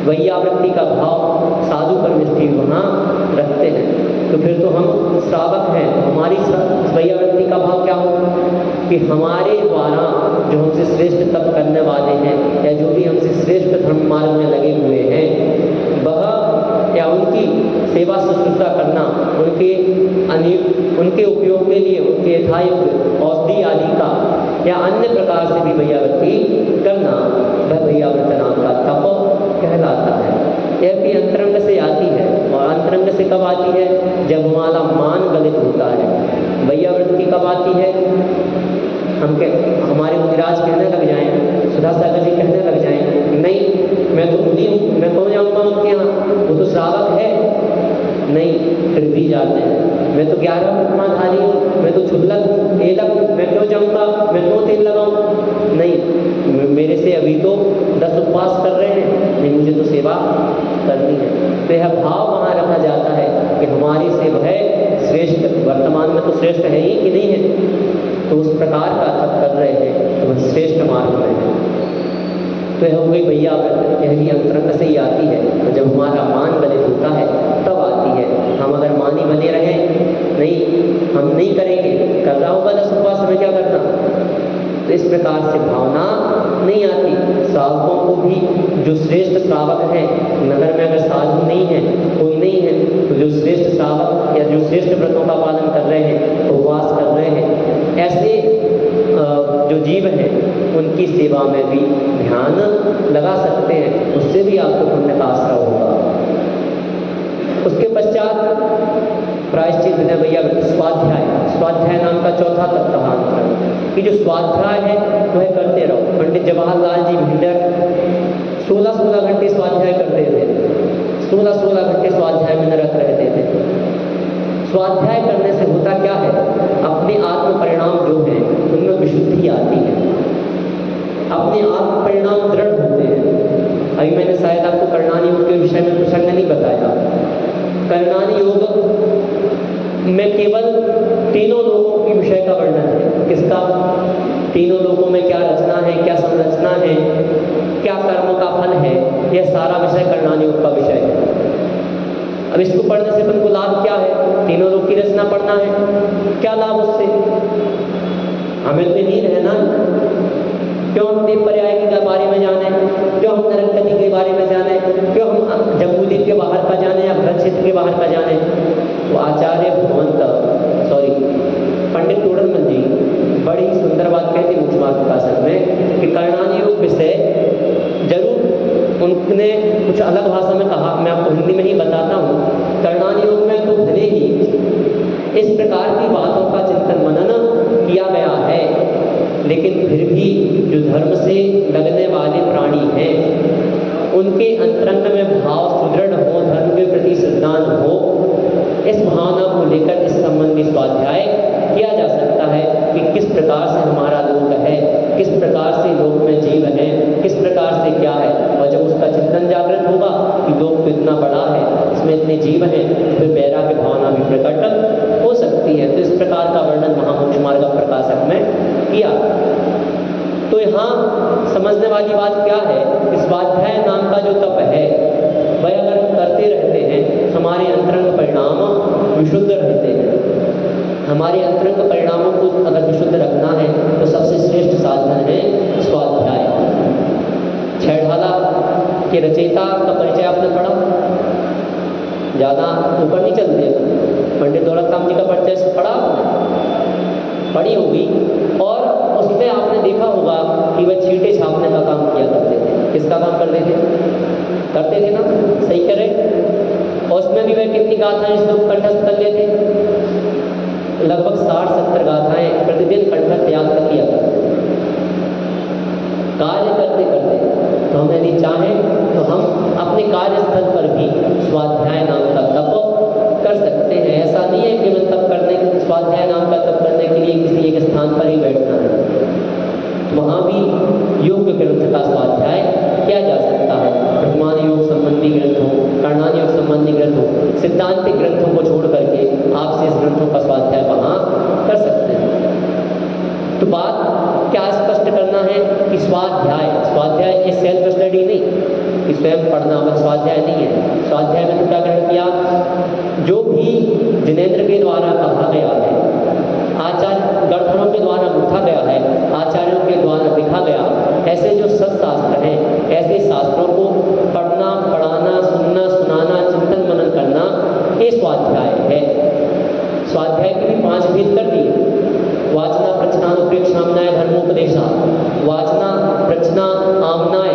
वैयावृत्ति का भाव, साधु पर निष्ठा वहाँ रखते हैं। तो फिर तो हम श्रावक हैं, हमारी वैयावृत्ति का भाव क्या हो कि हमारे द्वारा जो हमसे श्रेष्ठ तप करने वाले हैं या जो भी हमसे श्रेष्ठ धर्म मार्ग में लगे हुए हैं, वह या उनकी सेवा शुश्रूषा करना, उनके उपयोग के लिए उनके यथायुग औषधि आदि का या अन्य प्रकार से भी वैयावृत्ति करना, वह वैयावृत्ति नाम का तप कहलाता है। यह भी अंतरंग से आती है। और अंतरंग से कब आती है? जब हमारा मान गलित होता है। वैयावृत्ति कब आती है? हमारे मुनिराज कहने लग जाएं, सुधासागर जी कहने लग जाएं, नहीं मैं तो मुनि हूँ, मैं कौन जाऊँगा उनके यहाँ, वो तो श्रावक है। नहीं, फिर भी जाते हैं। मैं तो 11 उपमाधारी हूँ, मैं तो छुल्लक हूँ, एलक हूँ, मैं क्यों जाऊँगा, मैं क्यों तेल लगाऊँ? नहीं, मेरे से अभी तो 10 उपवास कर रहे हैं, नहीं मुझे तो सेवा करनी है। तो यह भाव वहाँ रखा जाता है कि हमारी से वह श्रेष्ठ, वर्तमान में तो श्रेष्ठ है ही कि नहीं है, तो उस प्रकार का तप कर रहे हैं तो वह श्रेष्ठ मार्ग में है। तो यह हो गई वैयावृत्ति, यह भी अंतरंग से ही आती है। तो जब हमारा मान गलित होता है तब आती है। हम अगर मानी बने रहें, नहीं हम नहीं करेंगे, कर रहा होगा 10 उपवास, हमें क्या करना, तो इस प्रकार से भावना नहीं आती। श्रावकों को भी जो श्रेष्ठ श्रावक हैं, नगर में अगर साधु नहीं है, कोई नहीं है, तो जो श्रेष्ठ श्रावक या जो श्रेष्ठ व्रतों का पालन कर रहे हैं, उपवास कर रहे हैं, ऐसे जो जीव हैं उनकी सेवा में भी ध्यान लगा सकते हैं, उससे भी आपको पुण्य का आश्रय होगा। उसके पश्चात प्रायश्चित विनय वैयावृत्ति, स्वाध्याय नाम का चौथा तत्व कहा कि जो स्वाध्याय है वह करते रहो। पंडित जवाहरलाल जी भिंडर 16-16 घंटे स्वाध्याय करते थे। 16-16 घंटे स्वाध्याय में निरत रहते थे। स्वाध्याय करने से होता क्या है, अपने आत्म परिणाम जो है उनमें विशुद्धि आती है, अपने आत्म परिणाम दृढ़ होते हैं। अभी मैंने शायद आपको करणानी योग के विषय में प्रसंग नहीं बताया। करणानी योग में केवल तीनों लोगों के विषय का वर्णन है। किसका? तीनों लोगों में क्या रचना है, क्या संरचना है, क्या कर्म का फल है, यह सारा विषय करणानी योग का विषय है। अब इसको पढ़ने से अपन को लाभ क्या है? तीनों लोग की रचना पढ़ना है, क्या लाभ उससे? हमें तो नहीं रहना, क्यों हम देव पर्याय के बारे में जाने, क्यों हम नरक गति के बारे में जाने, क्यों हम जम्बूद्वीप के बाहर का जाने या भरत क्षेत्र के बाहर का जाने। तो आचार्य पंडित तोडरमल जी बड़ी सुंदर बात कहते मोक्ष मार्ग प्रकाशन में कि करणानी योग विषय जरूर उनने कुछ अलग भाषा में कहा, मैं आपको हिंदी में ही बताता हूँ। करणानी योग में तो भले ही इस प्रकार की बातों का चिंतन मनन किया गया है, लेकिन फिर भी जो धर्म से लगने वाले प्राणी हैं उनके अंतरंग में भाव सुदृढ़ हो, धर्म के प्रति श्रद्धान हो, इस भावना को लेकर इस संबंधी स्वाध्याय किया जा सकता है कि किस प्रकार से हमारा लोक है, किस प्रकार से लोक में जीव है, किस प्रकार से क्या है। और जब उसका चिंतन जागृत होगा कि लोक तो इतना बड़ा है, इसमें इतने जीव हैं, फिर वैराग्य भावना भी प्रकट हो सकती है। तो इस प्रकार का वर्णन महामोक्ष मार्ग प्रकाशक में किया। तो यहाँ समझने वाली बात क्या है, इस स्वाध्याय नाम का जो तप है वह अगर हम करते रहते हैं, हमारे अंतरंग परिणाम विशुद्ध रहते हैं। हमारे अंतरंग परिणामों को अगर विशुद्ध रखना है तो सबसे श्रेष्ठ साधन है स्वाध्याय। छेड़ाला के रचयिता का परिचय आपने पढ़ा, ज़्यादा ऊपर नहीं चलते, पंडित दौलतराम जी का परिचय पढ़ा, पढ़ी होगी। और उसमें आपने देखा होगा कि वह छींटे छापने का काम किया करते थे। किसका काम करते थे? करते थे ना, सही करें। और उसमें भी वह कितनी गाथाएं श्लोक कंठस्थ कर लेते? लगभग 60-70 गाथाएं प्रतिदिन कंठस्थ याद कर लिया करते थे। कार्य करते करते तो हम यदि चाहें तो हम अपने कार्यस्थल पर भी स्वाध्याय नाम का तप कर सकते हैं। ऐसा नहीं है केवल तप करने, स्वाध्याय नाम का तप करने के लिए किसी एक स्थान पर ही बैठना है। वहाँ भी योग ग्रंथ का स्वाध्याय किया जा सकता है। प्रतिमान योग संबंधी ग्रंथ हो, करणानी योग संबंधी ग्रंथ हो, सिद्धांतिक ग्रंथों को छोड़ करके आप शेष ग्रंथों का स्वाध्याय वहाँ कर सकते हैं। तो बात क्या स्पष्ट करना है कि स्वाध्याय ये सेल्फ स्टडी नहीं कि स्वयं पढ़ना, बस स्वाध्याय नहीं है। स्वाध्याय में तो क्या ग्रहण किया, जो भी जिनेंद्र के द्वारा कहा गया है, आचार्य गणधरों के द्वारा लिखा गया है, आचार्यों के द्वारा लिखा गया, ऐसे जो सत्शास्त्र हैं, ऐसे शास्त्रों को पढ़ना, पढ़ाना, सुनना, सुनाना, चिंतन मनन करना, ये स्वाध्याय है। स्वाध्याय के भी 5 भेद कर दिए। वाचना प्रचना अनुप्रेक्षा आमनाय धर्मोपदेशा, वाचना प्रचना आमनाय,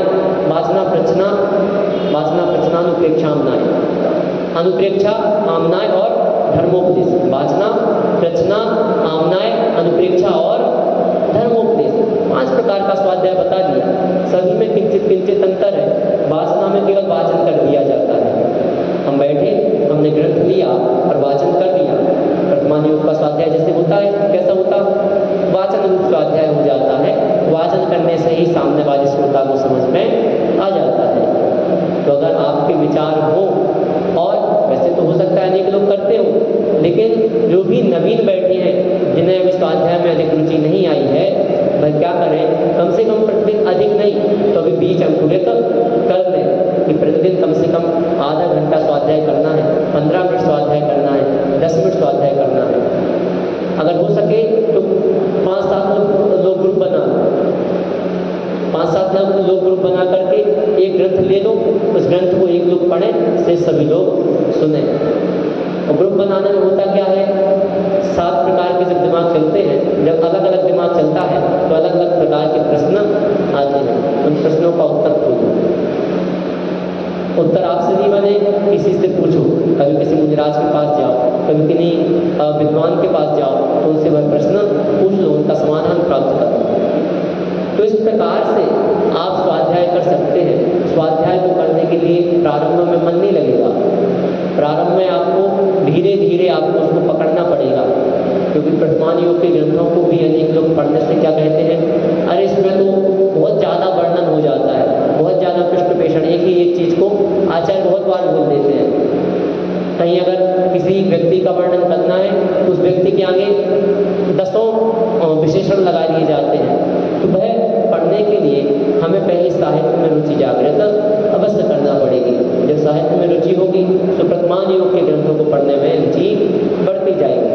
वाचना प्रचना अनुप्रेक्षा आमनाय, अनुप्रेक्षा आमनाय और धर्मोपदेश, वाचना प्रचना आमनाय अनुप्रेक्षा और धर्मोपदेश। 5 प्रकार का स्वाध्याय बता दिया। सभी में किंचित अंतर है। वाचना में केवल वाचन कर दिया जाता है, हम बैठे, हमने ग्रंथ लिया और वाचन कर दिया। वर्तमान योग का स्वाध्याय जैसे होता है, कैसा होता? वाचन रूप स्वाध्याय हो जाता है। वाचन करने से ही सामने वाले श्रोता को समझ में आ जाता है। तो अगर आपके विचार हो, और वैसे तो हो सकता है अनेक लोग करते हो, लेकिन जो भी नवीन बैठे हैं, जिन्हें अभी स्वाध्याय में अधिक रुचि नहीं आई है, वह क्या करें, कम से कम प्रतिदिन, अधिक नहीं तो अभी 20 अंकुरित कर लें कि प्रतिदिन कम से कम आधा घंटा स्वाध्याय करना है, 15 मिनट स्वाध्याय करना है, 10 मिनट स्वाध्याय करना है। अगर हो सके तो 5-7 लोग ग्रुप बना, 5-7 लोग ग्रुप बना करके एक ग्रंथ ले लो, उस ग्रंथ को एक लोग पढ़ें, से सभी लोग सुने। और ग्रुप बनाने में होता क्या है, 7 प्रकार के जब दिमाग चलते हैं, जब अलग अलग दिमाग चलता है तो अलग अलग प्रकार के प्रश्न आते हैं। उन प्रश्नों का उत्तर खोजो, उत्तर आपसे नहीं बने किसी से पूछो। कभी किसी मुनिराज के पास जाओ, कभी किसी विद्वान के पास जाओ, तो उनसे वह प्रश्न पूछ लो, उनका समाधान प्राप्त करो। तो इस प्रकार से आप स्वाध्याय कर सकते हैं। स्वाध्याय को करने के लिए प्रारंभ में मन नहीं लगेगा, आपको उसको पकड़ना पड़ेगा, क्योंकि वर्तमान योग के ग्रंथों को भी अनेक लोग पढ़ने से क्या कहते हैं, अरे इसमें तो बहुत ज़्यादा वर्णन हो जाता है, बहुत ज़्यादा पृष्ठ पेषण, एक ही एक चीज़ को आचार्य बहुत बार बोल देते हैं। कहीं अगर किसी व्यक्ति का वर्णन करना है तो उस व्यक्ति के आगे 10 विशेषण लगा दिए जाते हैं। तो वह पढ़ने के लिए हमें पहले साहित्य में रुचि जागृत अवश्य करना पड़ेगी। जब साहित्य में रुचि होगी तो वर्तमान योग के ग्रंथों को पढ़ने में रुचि बढ़ती जाएगी,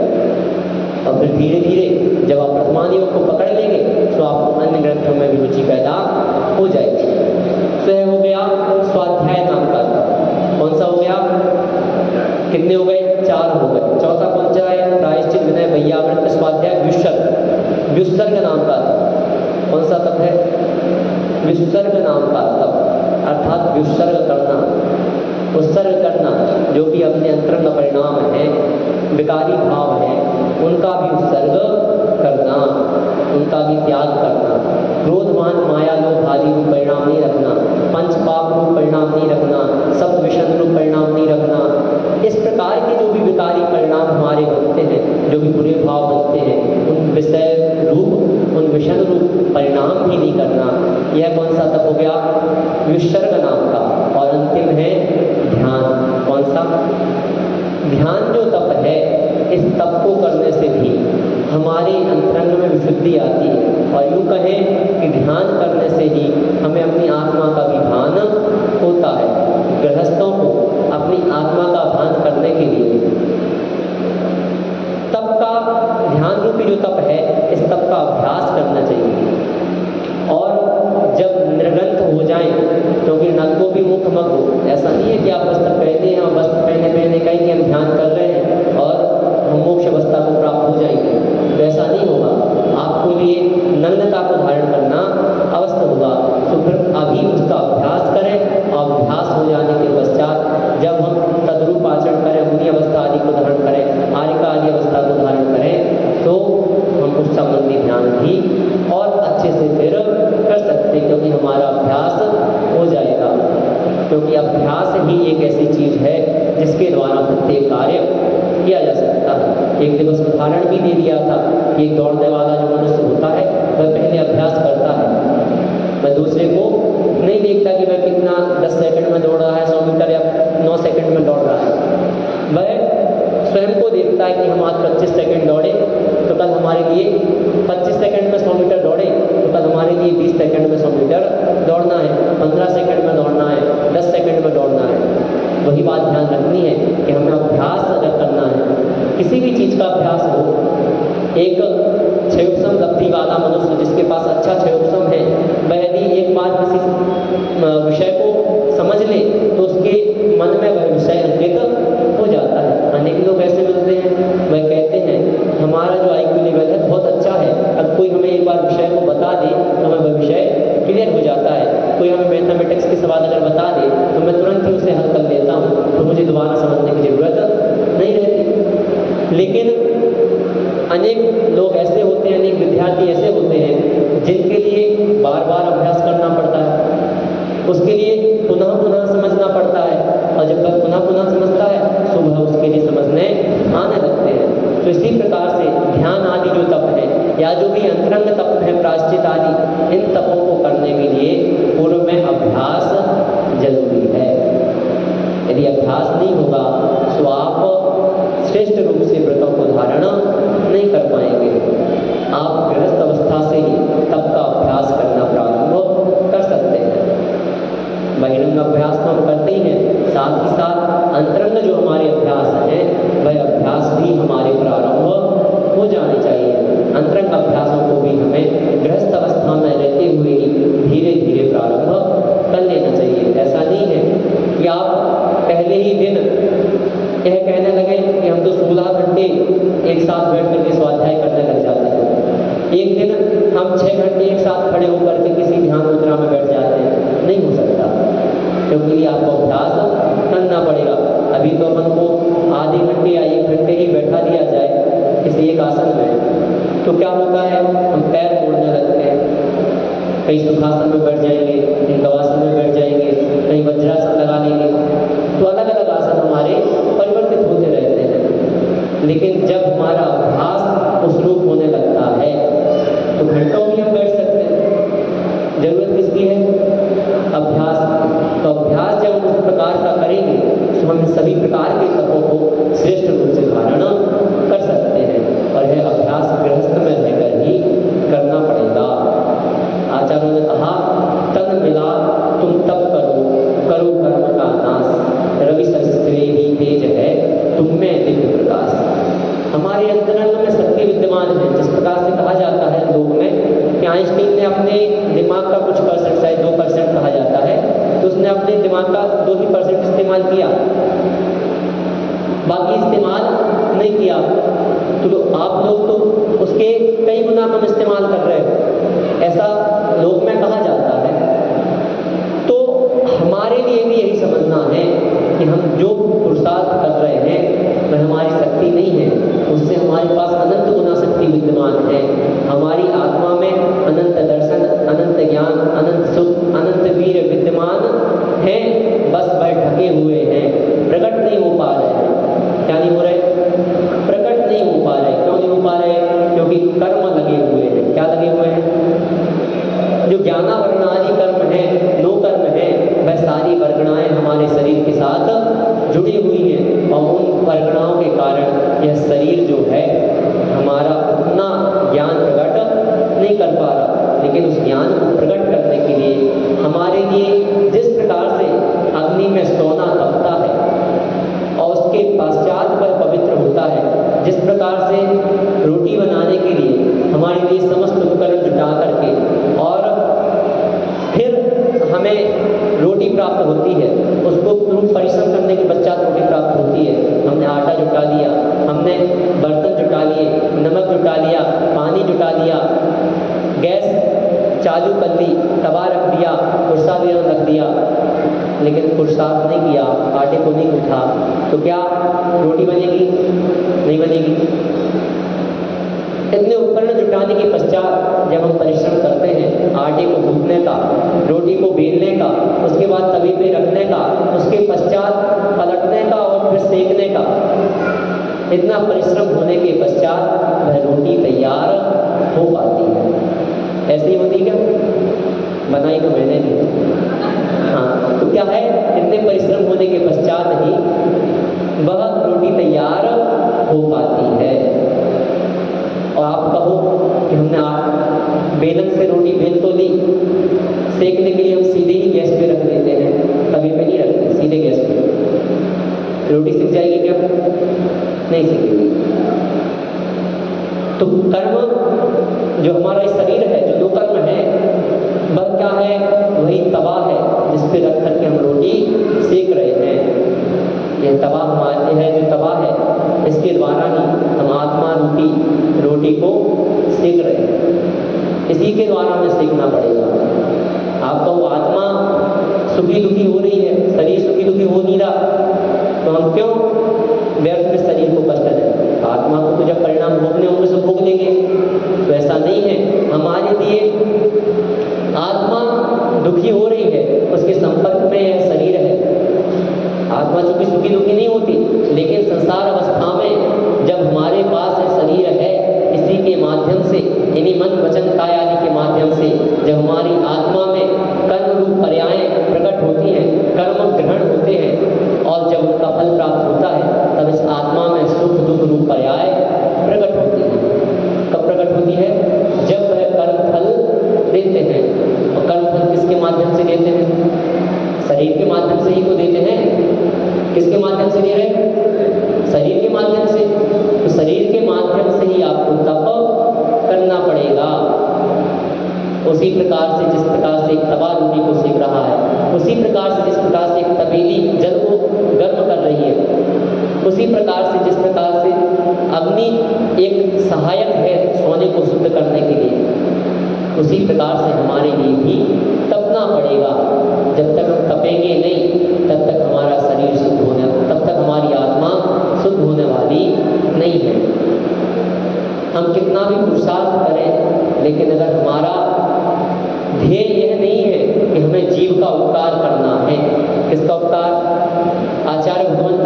और फिर धीरे धीरे जब आप वर्तमान योग को पकड़ लेंगे तो आपको अन्य ग्रंथों में भी रुचि पैदा हो जाएगी। तो यह हो गया स्वाध्याय नाम का। कौन सा हो गया? कितने हो गए? 4 हो गए। चौथा कौन सा है? प्रायश्चित, विनय, वैयावृत्त, स्वाध्याय, व्युत्सर्ग। व्युत्सर्ग नाम का कौन सा तप है? व्युत्सर्ग नाम का तप, अर्थात व्युत्सर्ग करना, उत्सर्ग करना, जो भी अपने अंतरंग परिणाम है, विकारी भाव है, उनका भी उत्सर्ग करना, उनका भी त्याग करना, क्रोधमान माया लोभ आदि रूप परिणाम नहीं रखना, पंच पाप रूप परिणाम नहीं रखना, सप्त विषण रूप परिणाम नहीं रखना। इस प्रकार के जो भी विकारी परिणाम हमारे बनते हैं, जो भी बुरे भाव बनते हैं, उन विषय रूप, उन विषण रूप परिणाम भी नहीं करना। यह कौन सा तप हो गया? व्युत्सर्ग नाम का। और अंतिम है ध्यान। कौन सा? ध्यान जो तप है, इस तप को करने से भी हमारे अंतरंग में विशुद्धि आती है, और यूँ कहें कि ध्यान करने से ही हमें अपनी आत्मा का भी भान होता है। गृहस्थों को अपनी आत्मा का भान करने के लिए तप का, ध्यान रूपी जो तप है, इस तप का अभ्यास करना चाहिए। और जब निर्ग्रंथ हो जाए, क्योंकि नग्गो भी मुख मग हो, ऐसा नहीं है कि आप वस्त्र पहने हैं और वस्त्र पहने पहने कहीं कि हम ध्यान कर रहे हैं और हम मोक्ष अवस्था को प्राप्त हो जाएंगे, तो ऐसा नहीं होगा। आपको लिए नग्नता को धारण करना अवश्य होगा। तो फिर अभी उसका अभ्यास करें, और अभ्यास हो जाने के पश्चात जब हम तद्रूप आचरण करें, मुनि अवस्था आदि को धारण करें, आरिका आदि अवस्था को धारण करें, तो हम उस संबंधी ध्यान भी और अच्छे से फिर कर सकते हैं, क्योंकि हमारा अभ्यास हो जाएगा। क्योंकि अभ्यास ही एक ऐसी चीज़ है जिसके द्वारा प्रत्येक कार्य किया जा सकता है। एक दिवस उदाहरण भी दे दिया था कि एक दौड़ने वाला जो मनुष्य होता है, वह पहले अभ्यास करता है, वह दूसरे को नहीं देखता कि वह कितना 10 सेकंड में दौड़ रहा है, 100 मीटर या 9 सेकंड में दौड़ रहा है। वह स्वयं को देखता है कि हम आज 25 सेकंड दौड़े तो कल हमारे लिए 25 सेकंड में 100 मीटर दौड़े तो कल हमारे लिए 20 सेकंड में 100 मीटर दौड़ना है, 15 सेकंड में दौड़ना है, 10 सेकंड में दौड़ना है। वही बात ध्यान रखनी है कि हमें अभ्यास अगर करना है, किसी भी चीज़ का अभ्यास हो, एक क्षयोपशम लब्धि वाला मनुष्य जिसके पास अच्छा क्षयोपशम है, वह यदि एक बार किसी विषय को समझ ले तो उसके मन में वह विषय अंकित हो जाता है। अनेक लोग ऐसे मिलते हैं, वह कहते हैं हमारा जो IQ लेवल है बहुत अच्छा है, अब कोई हमें एक बार विषय को बता दे तो हमें वह विषय क्लियर हो जाता है। कोई हमें मैथमेटिक्स के सवाल अगर बता दे तो मैं तुरंत ही उसे हल कर लेता हूँ, तो मुझे दोबारा समझने की ज़रूरत नहीं रहती। लेकिन अनेक लोग ऐसे होते हैं, अनेक विद्यार्थी ऐसे होते हैं जिनके लिए बार बार अभ्यास करना पड़ता है, उसके लिए पुनः पुनः समझना पड़ता है, और जब तक पुनः पुनः समझता है तो वह उसके लिए समझने आने लगते हैं। तो इसी प्रकार से ध्यान आदि जो तप है, या जो भी अंतरंग तप है, प्रायश्चित आदि, इन तपों को करने के लिए पूर्व में अभ्यास जरूरी है। यदि अभ्यास नहीं होगा तो आप श्रेष्ठ रूप से व्रतों को धारण नहीं कर पाएंगे। आप गृहस्थ अवस्था से ही तप का अभ्यास करना प्रारंभ कर सकते हैं। बहिरंग अभ्यास तो हम करते ही हैं, साथ ही साथ अंतरंग जो हमारे अभ्यास हैं, वह अभ्यास भी हमारे प्रारंभ हो जाने चाहिए। अंतरंग अभ्यासों को भी हमें गृहस्थ अवस्था में रहते हुए ही धीरे धीरे प्रारंभ कर लेना चाहिए। ऐसा नहीं है कि आप पहले ही दिन यह कहने लगे कि हम तो 16 घंटे एक साथ बैठ करके स्वाध्याय करने लग जाते हैं, एक दिन हम 6 घंटे एक साथ खड़े होकर के किसी ध्यान मुद्रा में बैठ जाते हैं। नहीं हो सकता, क्योंकि आपको अभ्यास करना पड़ेगा। अभी तो अपन को आधे घंटे या 1 घंटे ही बैठा दिया जाए किसी एक आसन में, तो क्या होता है, हम पैर मोड़ने लगते हैं, कहीं सुखासन में बैठ जाएंगे, कहीं गवासन में बैठ जाएंगे, कहीं वज्रासन लगा लेंगे। तो अलग अलग आसन हमारे परिवर्तित होते रहते हैं। लेकिन जब हमारा अभ्यास उस रूप होने लगता है तो घंटों भी हम बैठ सकते हैं। जरूरत किसकी है? अभ्यास। तो अभ्यास जब हम उस प्रकार का करेंगे तो हम सभी प्रकार के तपों को श्रेष्ठ रूप से धारण कर सकते हैं, और यह अभ्यास गृहस्थ में रहकर ही करना पड़ेगा। आचार्यों ने कहा, तन मिला तुम तप करो, करो कर्म का नाश, रवि संस्कृति ही तेज है तुम में दिव्य प्रकाश। हमारे अंतरंग में शक्ति विद्यमान है। जिस प्रकार से कहा जाता है लोग में कि आइंस्टीन ने अपने दिमाग का कुछ परसेंट, शायद 2% कहा जाता है, तो उसने अपने दिमाग का 2% इस्तेमाल किया, बाकी इस्तेमाल नहीं किया। तो आप लोग तो उसके कई गुना कम इस्तेमाल कर रहे हो, ऐसा लोग में कहा जाता है। तो हमारे लिए भी यही समझना है कि हम जो पुरुषार्थ कर रहे हैं वह हमारी शक्ति नहीं है, उससे हमारे पास अनंत गुना शक्ति विद्यमान है। हमारी आत्मा में अनंत दर्शन, अनंत ज्ञान, अनंत सुख, अनंत वीर विद्यमान है, बस वह ढके हुए हैं, प्रकट नहीं हो पा रहे हैं। क्या नहीं हो रहे? प्रकट नहीं हो पा रहे। क्यों नहीं हो पा रहे? क्योंकि कर्म लगे हुए हैं। क्या लगे हुए हैं? जो ज्ञानावरणादि कर्म है, नो कर्म है, वह सारी वर्गणाएं हमारे शरीर के साथ जुड़ी हुई हैं, और उन वर्गणाओं के कारण यह शरीर जो है हमारा उतना ज्ञान प्रकट नहीं कर पा रहा। लेकिन उस ज्ञान को प्रकट करने के लिए हमारे लिए जिस प्रकार से अग्नि में सोना तपता है और उसके पश्चात वह पवित्र होता है, जिस प्रकार से रोटी बनाने के लिए हमारे लिए समस्त उपकरण जुटा करके और फिर हमें रोटी प्राप्त होती है, उसको खूब परिश्रम करने के पश्चात रोटी प्राप्त होती है। हमने आटा जुटा लिया, हमने बर्तन जुटा लिए, नमक जुटा लिया, पानी जुटा लिया, गैस चालू कर ली, तवा रख दिया, कुर्सा भी रख दिया, लेकिन पुरुषार्थ नहीं किया, आटे को नहीं उठा, तो क्या रोटी बनेगी? नहीं बनेगी। इतने उपकरण जुटाने के पश्चात जब हम परिश्रम करते हैं आटे को गूंथने का, रोटी को बेलने का, उसके बाद तवे पे रखने का, उसके पश्चात पलटने का और फिर सेकने का, इतना परिश्रम होने के पश्चात वह रोटी तैयार हो पाती है। ऐसी ही होती क्या? बनाई तो मैंने नहीं। हाँ, तो क्या है, इतने परिश्रम होने के पश्चात ही वह रोटी तैयार हो पाती है। और आप कहो कि हमने बेलन से रोटी बेल तो ली, सेकने के लिए हम सीधे ही गैस पे रख देते हैं, तवे पे नहीं रखते, सीधे गैस पे, रोटी सीख जाएगी क्या? नहीं सीखेगी। तो कर्म जो हमारा शरीर है, जो दो कर्म है, वह क्या है? वही तवा है जिस पे रख करके हम रोटी सेक रहे हैं। यह तवा हमारे है, जो तवा है इसके द्वारा ही हम आत्मा रूपी रोटी को सेक रहे हैं। इसी के द्वारा हमें सीखना पड़ेगा। आपका वो आत्मा सुखी दुखी हो रही है, शरीर सुखी दुखी हो नहीं रहा, तो हम क्यों व्यर्थ में शरीर को कष्ट दें? आत्मा को तो जब परिणाम भोगने होंगे सब भोग लेंगे। तो ऐसा नहीं है, हमारे लिए आत्मा दुखी हो रही है, उसके संपर्क में यह शरीर है। आत्मा चूंकि सुखी दुखी नहीं होती, लेकिन संसार अवस्था में जब हमारे पास है शरीर है, इसी के माध्यम से, यानी मन वचन काया आदि के माध्यम से जब हमारी आत्मा में कर्म रूप पर्याय प्रकट होती हैं, कर्म ग्रहण होते हैं, और जब उनका फल प्राप्त होता है, तब इस आत्मा में सुख दुख रूप पर्याय प्रकट होती है। कब प्रकट होती है? जब वह कर्म फल देते हैं। और कर्म फल किसके माध्यम से देते हैं? शरीर के माध्यम से ही तो देते हैं। किसके माध्यम से दे रहे हैं? शरीर के माध्यम से। तो शरीर के माध्यम से ही आपको तप करना पड़ेगा। उसी प्रकार से जिस प्रकार से एक तवा रोटी को सेक रहा है, उसी प्रकार से जिस प्रकार से एक तपेली जल को गर्म कर रही है, उसी प्रकार से जिस प्रकार से अग्नि एक सहायक है सोने को शुद्ध करने के लिए, उसी प्रकार से हमारे लिए भी तपना पड़ेगा। जब तक हम तपेंगे नहीं, तब तक हमारा शरीर शुद्ध होने, तब तक हमारी आत्मा शुद्ध होने वाली नहीं है। हम कितना भी पुरुषार्थ करें, लेकिन अगर हमारा ध्येय यह नहीं है कि हमें जीव का उपकार करना है। किसका उपकार? आचार्य भगवंत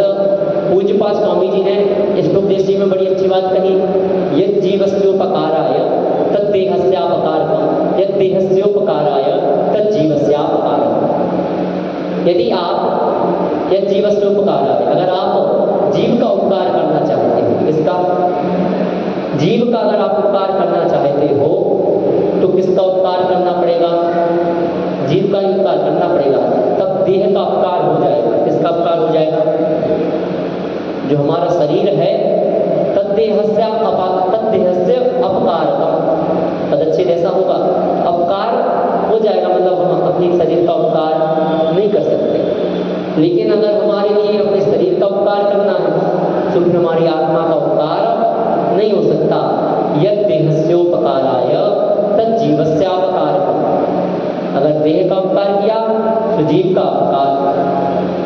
पूज्य श्रीपाद स्वामी जी ने ष्टोपदेश जी में बड़ी अच्छी बात कही, यद जीवस्योपकाराय तद देहस्यापकारकम, यद देहस्योपकाराय तद जीवस्यापकारकम। यदि आप यद जीवस्योपकाराय, अगर आप जीव का उपकार करना चाहते हैं, किसका? जीव का अगर आप उपकार करना चाहते हो तो किसका उपकार करना पड़ेगा? जीव का ही उपकार करना पड़ेगा, तब देह का उपकार हो जाएगा। किसका उपकार हो जाएगा? जो हमारा शरीर है, तद्देहस्य अपकारकम, पदच्छेद ऐसा होगा, अपकार हो जाएगा, मतलब हम अपने शरीर का उपकार नहीं कर सकते। लेकिन अगर हमारे लिए अपने शरीर का उपकार करना है तो फिर हमारी आत्मा का उपकार नहीं हो सकता। यद देहस्योपकाराय तद जीवस्यापकारकम, अगर देह का उपकार किया तो जीव का उपकार।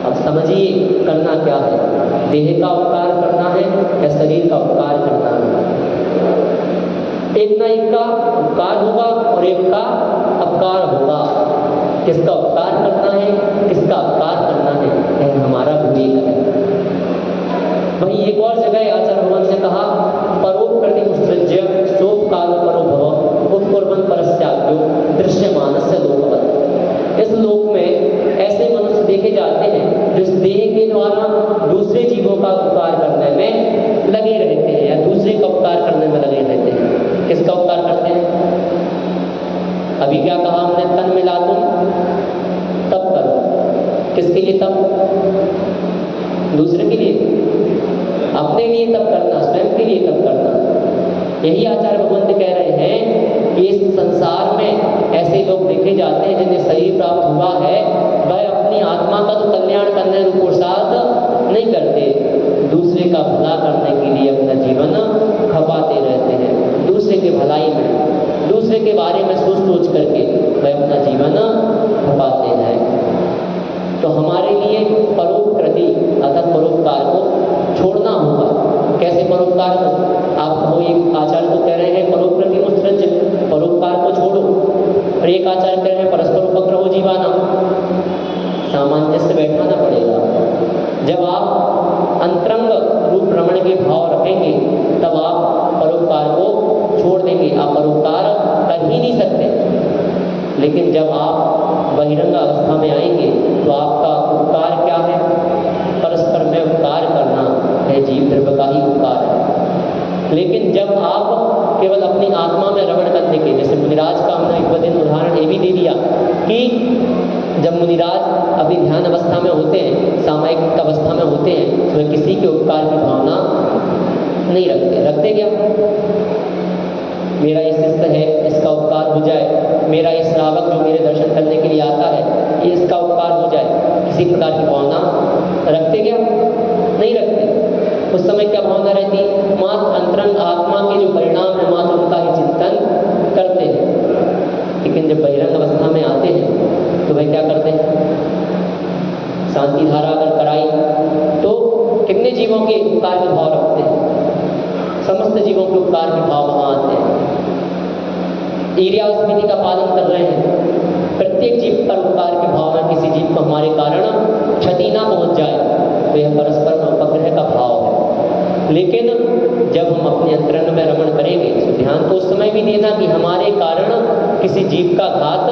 अब समझिए करना क्या है, देह का उपकार करना है या शरीर का उपकार करना है? एक ना एक का उपकार होगा और एक का अपकार होगा। किसका उपकार करना है, किसका अपकार करना है, यह हमारा विवेक है। वहीं एक और जगह आचार्य भगवान ने कहा, परोपकृति उत्सृज्य सोपकारो परो भव उत्कुर्वन् परस्याज्ञो दृश्यमानस्य लोकवत्। इस लोक में ऐसे मनुष्य देखे जाते हैं जो इस देह के द्वारा दूसरे जीवों का उपकार करने में लगे रहते हैं या दूसरे का उपकार करने में लगे रहते हैं। किसका उपकार करते हैं? अभी क्या कहा हमने, तन मिला तुम तब करो। किसके लिए तब? दूसरे के लिए? अपने लिए तब करना, स्वयं के लिए तब करना। यही आचार्य भगवंत कह रहे हैं कि इस संसार में ऐसे लोग देखे जाते हैं जिन्हें शरीर प्राप्त हुआ है, वह अपनी आत्मा का तो कल्याण करने रूप पुरुषार्थ नहीं करते, दूसरे का भला करने के लिए अपना जीवन खपाते रहते हैं। दूसरे के भलाई में, दूसरे के बारे में सोच सोच करके वह अपना जीवन खपाते हैं। तो हमारे लिए परोपकृति अर्थात परोपकार को छोड़ना होगा। कैसे परोपकार को? आप कहो, एक आचार्य को कह रहे हैं परोपकृति उत्सृज्य, परोपकार को छोड़ो, और एक आचार्य कह रहे हैं परस्पर उपक्रमो जीवाना। सामंजस्य बैठाना पड़ेगा। जब आप अंतरंग रूप रमण के भाव रखेंगे तब आप परोपकार को छोड़ देंगे। आप परोपकार कर ही नहीं सकते। लेकिन जब आप बहिरंग अवस्था में आएंगे तो आपका उपकार क्या है? परस्पर में उपकार करना है, जीव द्रव्य का ही उपकार है। लेकिन जब आप केवल अपनी आत्मा में रमण करने के, जैसे मुनिराज का हमने एक दिन उदाहरण ये भी दे दिया कि जब मुनिराज अभी ध्यान अवस्था में होते हैं, सामायिक अवस्था में होते हैं, तो वे किसी के उपकार की भावना नहीं रखते क्या? मेरा ये शिष्य है, इसका उपकार हो जाए, मेरा ये श्रावक जो मेरे दर्शन करने के लिए आता है, ये इसका उपकार हो जाए, किसी प्रकार की भावना रखते क्या? नहीं रखते। उस समय क्या भावना रहती? मात्र अंतरंग आत्मा के जो परिणाम है मात्र उनका ही चिंतन करते हैं। लेकिन जब बहिरंग अवस्था में आते हैं तो वह क्या करते हैं? शांति धारा अगर कराई तो कितने जीवों के उपकार के भाव रखते हैं? समस्त जीवों के उपकार के भाव वहाँ आते हैं। ईर्या स्मृति का पालन कर रहे हैं, प्रत्येक जीव पर उपकार के भाव में किसी जीव को हमारे कारण क्षति ना पहुँच जाए, तो यह परस्पर उपग्रह का भाव है। लेकिन जब हम अपने अंतरंग में रमण करेंगे तो ध्यान तो उस समय भी देना कि हमारे कारण किसी जीव का घात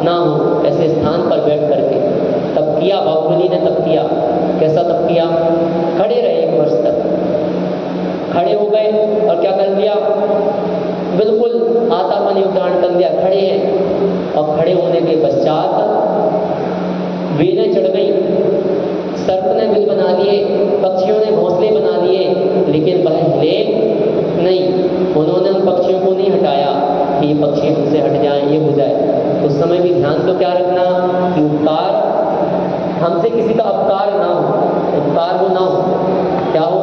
ना हो, ऐसे स्थान पर बैठ करके। तब किया बाहुबली ने, तब किया। कैसा तब किया? खड़े रहे 1 वर्ष तक, खड़े हो गए और क्या कर दिया? बिल्कुल आतापन उदाहरण कर दिया, खड़े हैं। और खड़े होने के पश्चात वेलें चढ़ गई, सर्प ने बिल बना लिए, पक्षियों ने घोंसले बना लिए, लेकिन वह हिले नहीं। उन्होंने उन पक्षियों को नहीं हटाया कि ये पक्षी हमसे हट जाएं, ये हो जाए। उस समय भी ध्यान तो क्या रखना कि उपकार हमसे किसी का अपकार ना हो, उपकार वो ना हो। क्या हो?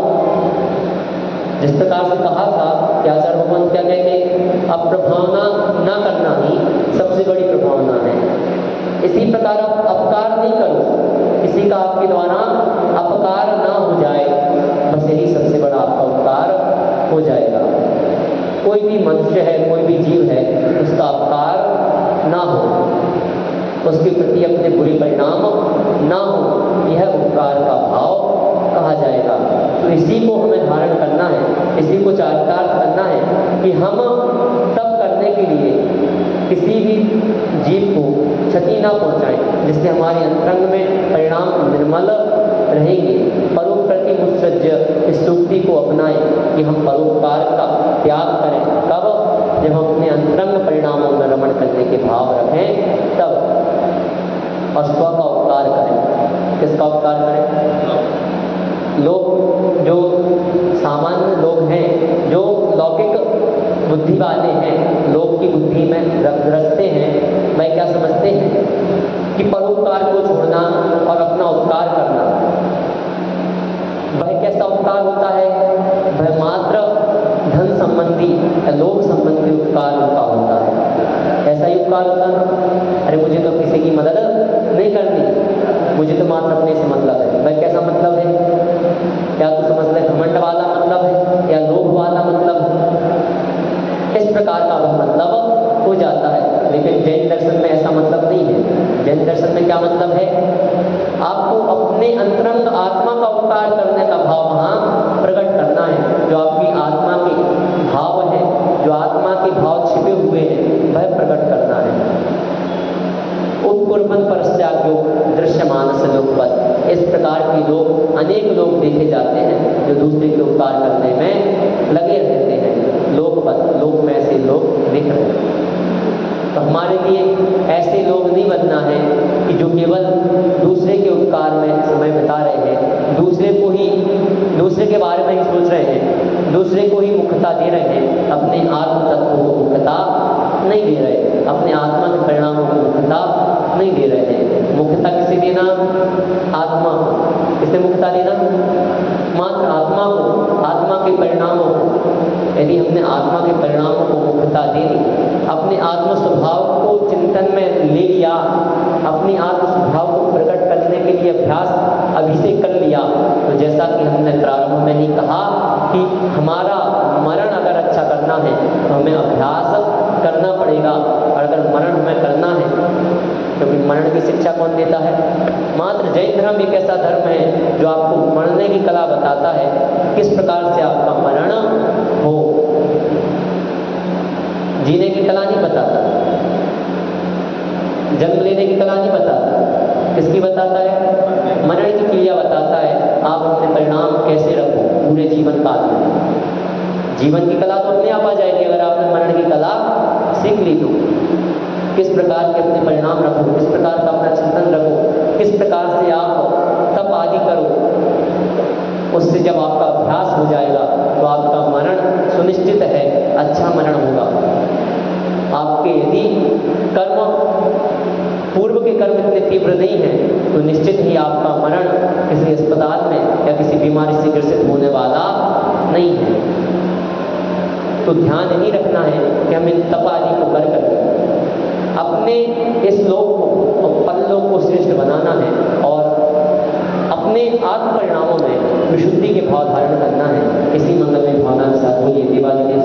जिस प्रकार से कहा था कि आचार्य भगवान क्या कहते हैं, अप्रभावना ना करना ही सबसे बड़ी प्रभावना है। इसी प्रकार आप अपकार नहीं करो, किसी का आपके द्वारा अपकार ना हो जाए, बस यही सबसे बड़ा आपका उपकार हो जाएगा। कोई भी मनुष्य है, कोई भी जीव है, उसका अपकार ना हो, उसके प्रति अपने बुरे परिणाम ना हो, यह उपकार का भाव कहा जाएगा। इसी को हमें धारण करना है, इसी को चरितार्थ करना है कि हम तप करने के लिए किसी भी जीव को क्षति ना पहुंचाएं, जिससे हमारे अंतरंग में परिणाम निर्मल रहेंगे। परोपप्रति मुत्सृज्य इस सूक्ति को अपनाएं कि हम परोपकार का त्याग करें। कब? जब हम अपने अंतरंग परिणामों में रमण करने के भाव रखें तब। और स्व का उपकार करें। किसका उपकार करें? लोग जो सामान्य लोग हैं, जो लौकिक बुद्धि वाले हैं, लोग की बुद्धि में रचते हैं, वह क्या समझते हैं कि परोपकार को छोड़ना और अपना उपकार करना, वह कैसा उपकार होता है? वह मात्र धन संबंधी या लोक संबंधी उपकार उनका होता है। ऐसा ही उपकार होता है, अरे मुझे तो किसी की मदद नहीं करनी, मुझे तो मात्र अपने से मतलब है। वह कैसा मतलब है? क्या तो समझ ले घमंड वाला मतलब है या लोभ वाला मतलब है? इस प्रकार का वह मतलब हो जाता है। लेकिन जैन दर्शन में ऐसा मतलब नहीं है। जैन दर्शन में क्या मतलब है? आपको अपने अंतरंग आत्मा का उपकार करने का भाव वहाँ प्रकट करना है। जो आपकी आत्मा के भाव है, जो आत्मा के भाव छिपे हुए हैं, वह प्रकट करना है। उत्कुर्बन परस्याग्यो दृश्यमान से लोकपत, इस प्रकार के लोग अनेक लोग देखे जाते हैं जो दूसरे के उपकार करने में लगे रहते हैं। लोकपत, लोक में ऐसे लोग दिख रहे हैं। तो हमारे लिए ऐसे लोग नहीं बनना है कि जो केवल दूसरे के उपकार में समय बिता रहे हैं, दूसरे के बारे में ही सोच रहे हैं, दूसरे को ही मुख्यता दे रहे हैं, अपने आत्म तत्व को मुख्यता नहीं दे रहे, अपने आत्मा के परिणामों को मुख्यता नहीं दे रहे हैं। मुख्यता किसे देना? आत्मा। किसे मुख्यता देना? मात्र आत्मा को, आत्मा के परिणामों को। यदि हमने आत्मा के परिणामों को मुख्यता दे दी, अपने आत्म स्वभाव को चिंतन में ले लिया, अपनी आत्म स्वभाव को प्रकट करने के लिए अभ्यास अभिषेक कर लिया, तो जैसा कि हमने प्रारंभ में ही कहा कि हमारा मरण अगर अच्छा करना है तो हमें अभ्यास करना पड़ेगा। और अगर मरण हमें करना है, क्योंकि मरण की शिक्षा कौन देता है? मात्र जैन धर्म एक ऐसा धर्म है जो आपको मरने की कला बताता है, किस प्रकार से आपका मरण हो। जीने की कला नहीं बताता, जन्म लेने की कला नहीं बताता। किसकी बताता है? मरण की क्रिया बताता है। आप अपने परिणाम कैसे रखो पूरे जीवन काल में। जीवन की कला तो अपने आप आ जाएगी अगर आपने मरण की कला सीख ली तो। किस प्रकार के अपने परिणाम रखो, किस प्रकार का अपना चिंतन रखो, किस प्रकार से आप तप आदि करो। उससे जब आपका अभ्यास हो जाएगा तो आपका मरण सुनिश्चित है, अच्छा मरण होगा। आपके यदि कर्म, पूर्व के कर्म इतने तीव्र नहीं है तो निश्चित ही आपका मरण किसी अस्पताल में या किसी बीमारी से ग्रसित होने वाला नहीं है। तो ध्यान यही रखना है कि हमें तप आदि को कर करके अपने इस लोक को और परलोक को श्रेष्ठ बनाना है और अपने आत्म परिणामों में विशुद्धि के भाव धारण करना है। इसी मंगलमय भावना के साथ बोलिए देवादिदेव